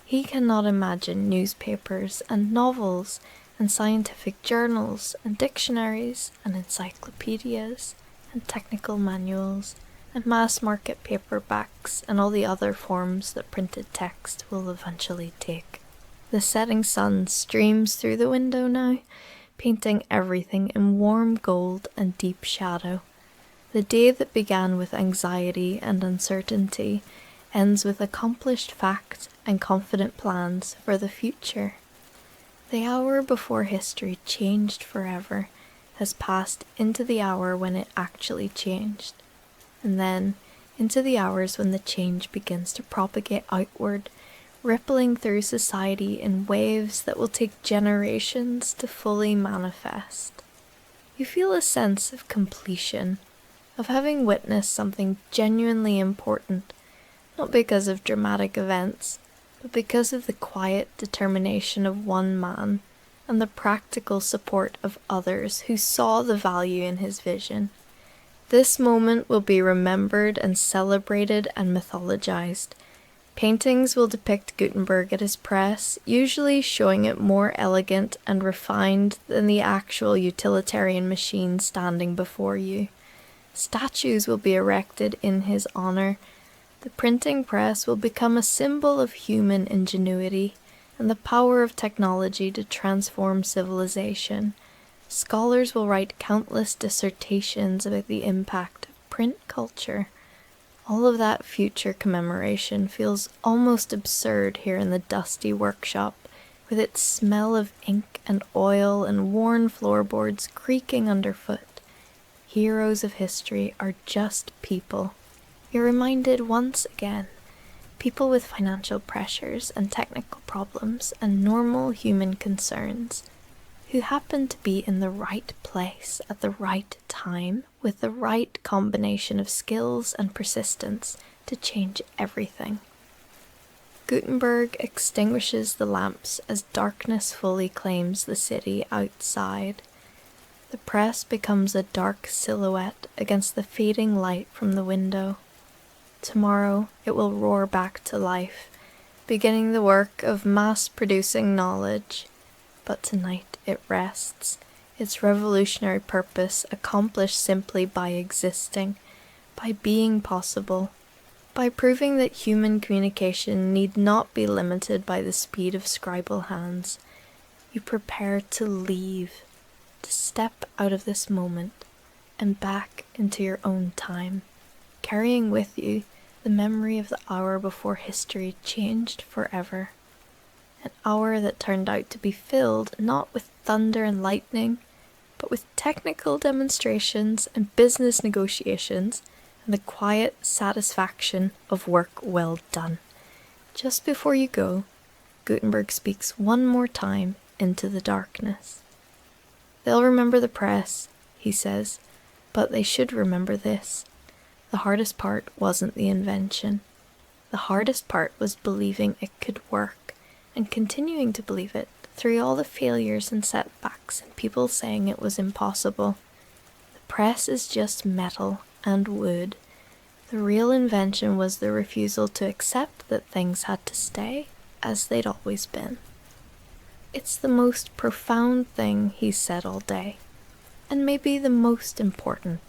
He cannot imagine newspapers and novels and scientific journals and dictionaries and encyclopedias and technical manuals and mass-market paperbacks and all the other forms that printed text will eventually take. The setting sun streams through the window now, painting everything in warm gold and deep shadow. The day that began with anxiety and uncertainty ends with accomplished fact and confident plans for the future. The hour before history changed forever has passed into the hour when it actually changed, and then into the hours when the change begins to propagate outward, rippling through society in waves that will take generations to fully manifest. You feel a sense of completion, of having witnessed something genuinely important, not because of dramatic events, but because of the quiet determination of one man and the practical support of others who saw the value in his vision. This moment will be remembered and celebrated and mythologized. Paintings will depict Gutenberg at his press, usually showing it more elegant and refined than the actual utilitarian machine standing before you. Statues will be erected in his honor. The printing press will become a symbol of human ingenuity and the power of technology to transform civilization. Scholars will write countless dissertations about the impact of print culture. All of that future commemoration feels almost absurd here in the dusty workshop, with its smell of ink and oil and worn floorboards creaking underfoot. heroes of history are just people. You're reminded once again, people with financial pressures and technical problems and normal human concerns, who happen to be in the right place at the right time with the right combination of skills and persistence to change everything. Gutenberg extinguishes the lamps as darkness fully claims the city outside. The press becomes a dark silhouette against the fading light from the window. Tomorrow it will roar back to life, beginning the work of mass-producing knowledge. But tonight it rests, its revolutionary purpose accomplished simply by existing, by being possible, by proving that human communication need not be limited by the speed of scribal hands. You prepare to leave, to step out of this moment and back into your own time, carrying with you the memory of the hour before history changed forever. An hour that turned out to be filled not with thunder and lightning, but with technical demonstrations and business negotiations and the quiet satisfaction of work well done. Just before you go, Gutenberg speaks one more time into the darkness. They'll remember the press, he says, but they should remember this. The hardest part wasn't the invention. The hardest part was believing it could work, and continuing to believe it through all the failures and setbacks and people saying it was impossible. The press is just metal and wood. The real invention was the refusal to accept that things had to stay as they'd always been. It's the most profound thing he's said all day, and maybe the most important.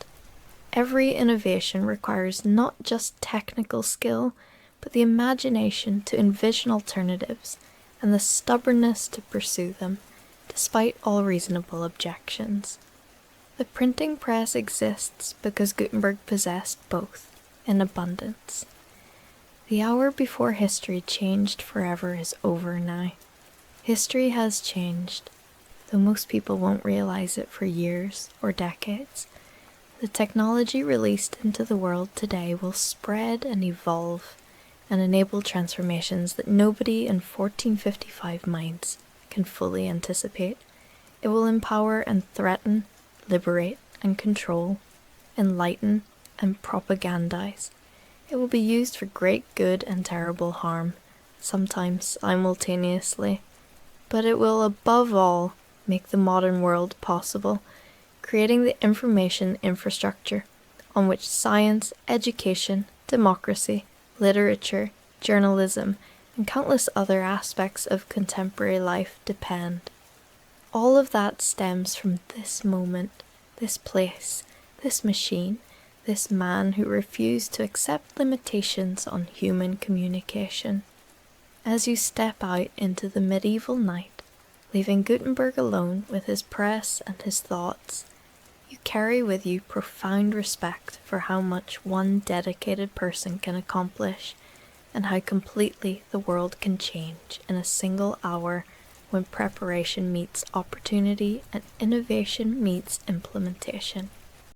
Every innovation requires not just technical skill, but the imagination to envision alternatives and the stubbornness to pursue them, despite all reasonable objections. The printing press exists because Gutenberg possessed both in abundance. The hour before history changed forever is over now. History has changed, though most people won't realize it for years or decades. The technology released into the world today will spread and evolve and enable transformations that nobody in 1455 minds can fully anticipate. It will empower and threaten, liberate and control, enlighten and propagandize. It will be used for great good and terrible harm, sometimes simultaneously, but it will above all make the modern world possible, creating the information infrastructure on which science, education, democracy, literature, journalism, and countless other aspects of contemporary life depend. All of that stems from this moment, this place, this machine, this man who refused to accept limitations on human communication. As you step out into the medieval night, leaving Gutenberg alone with his press and his thoughts, you carry with you profound respect for how much one dedicated person can accomplish, and how completely the world can change in a single hour when preparation meets opportunity and innovation meets implementation.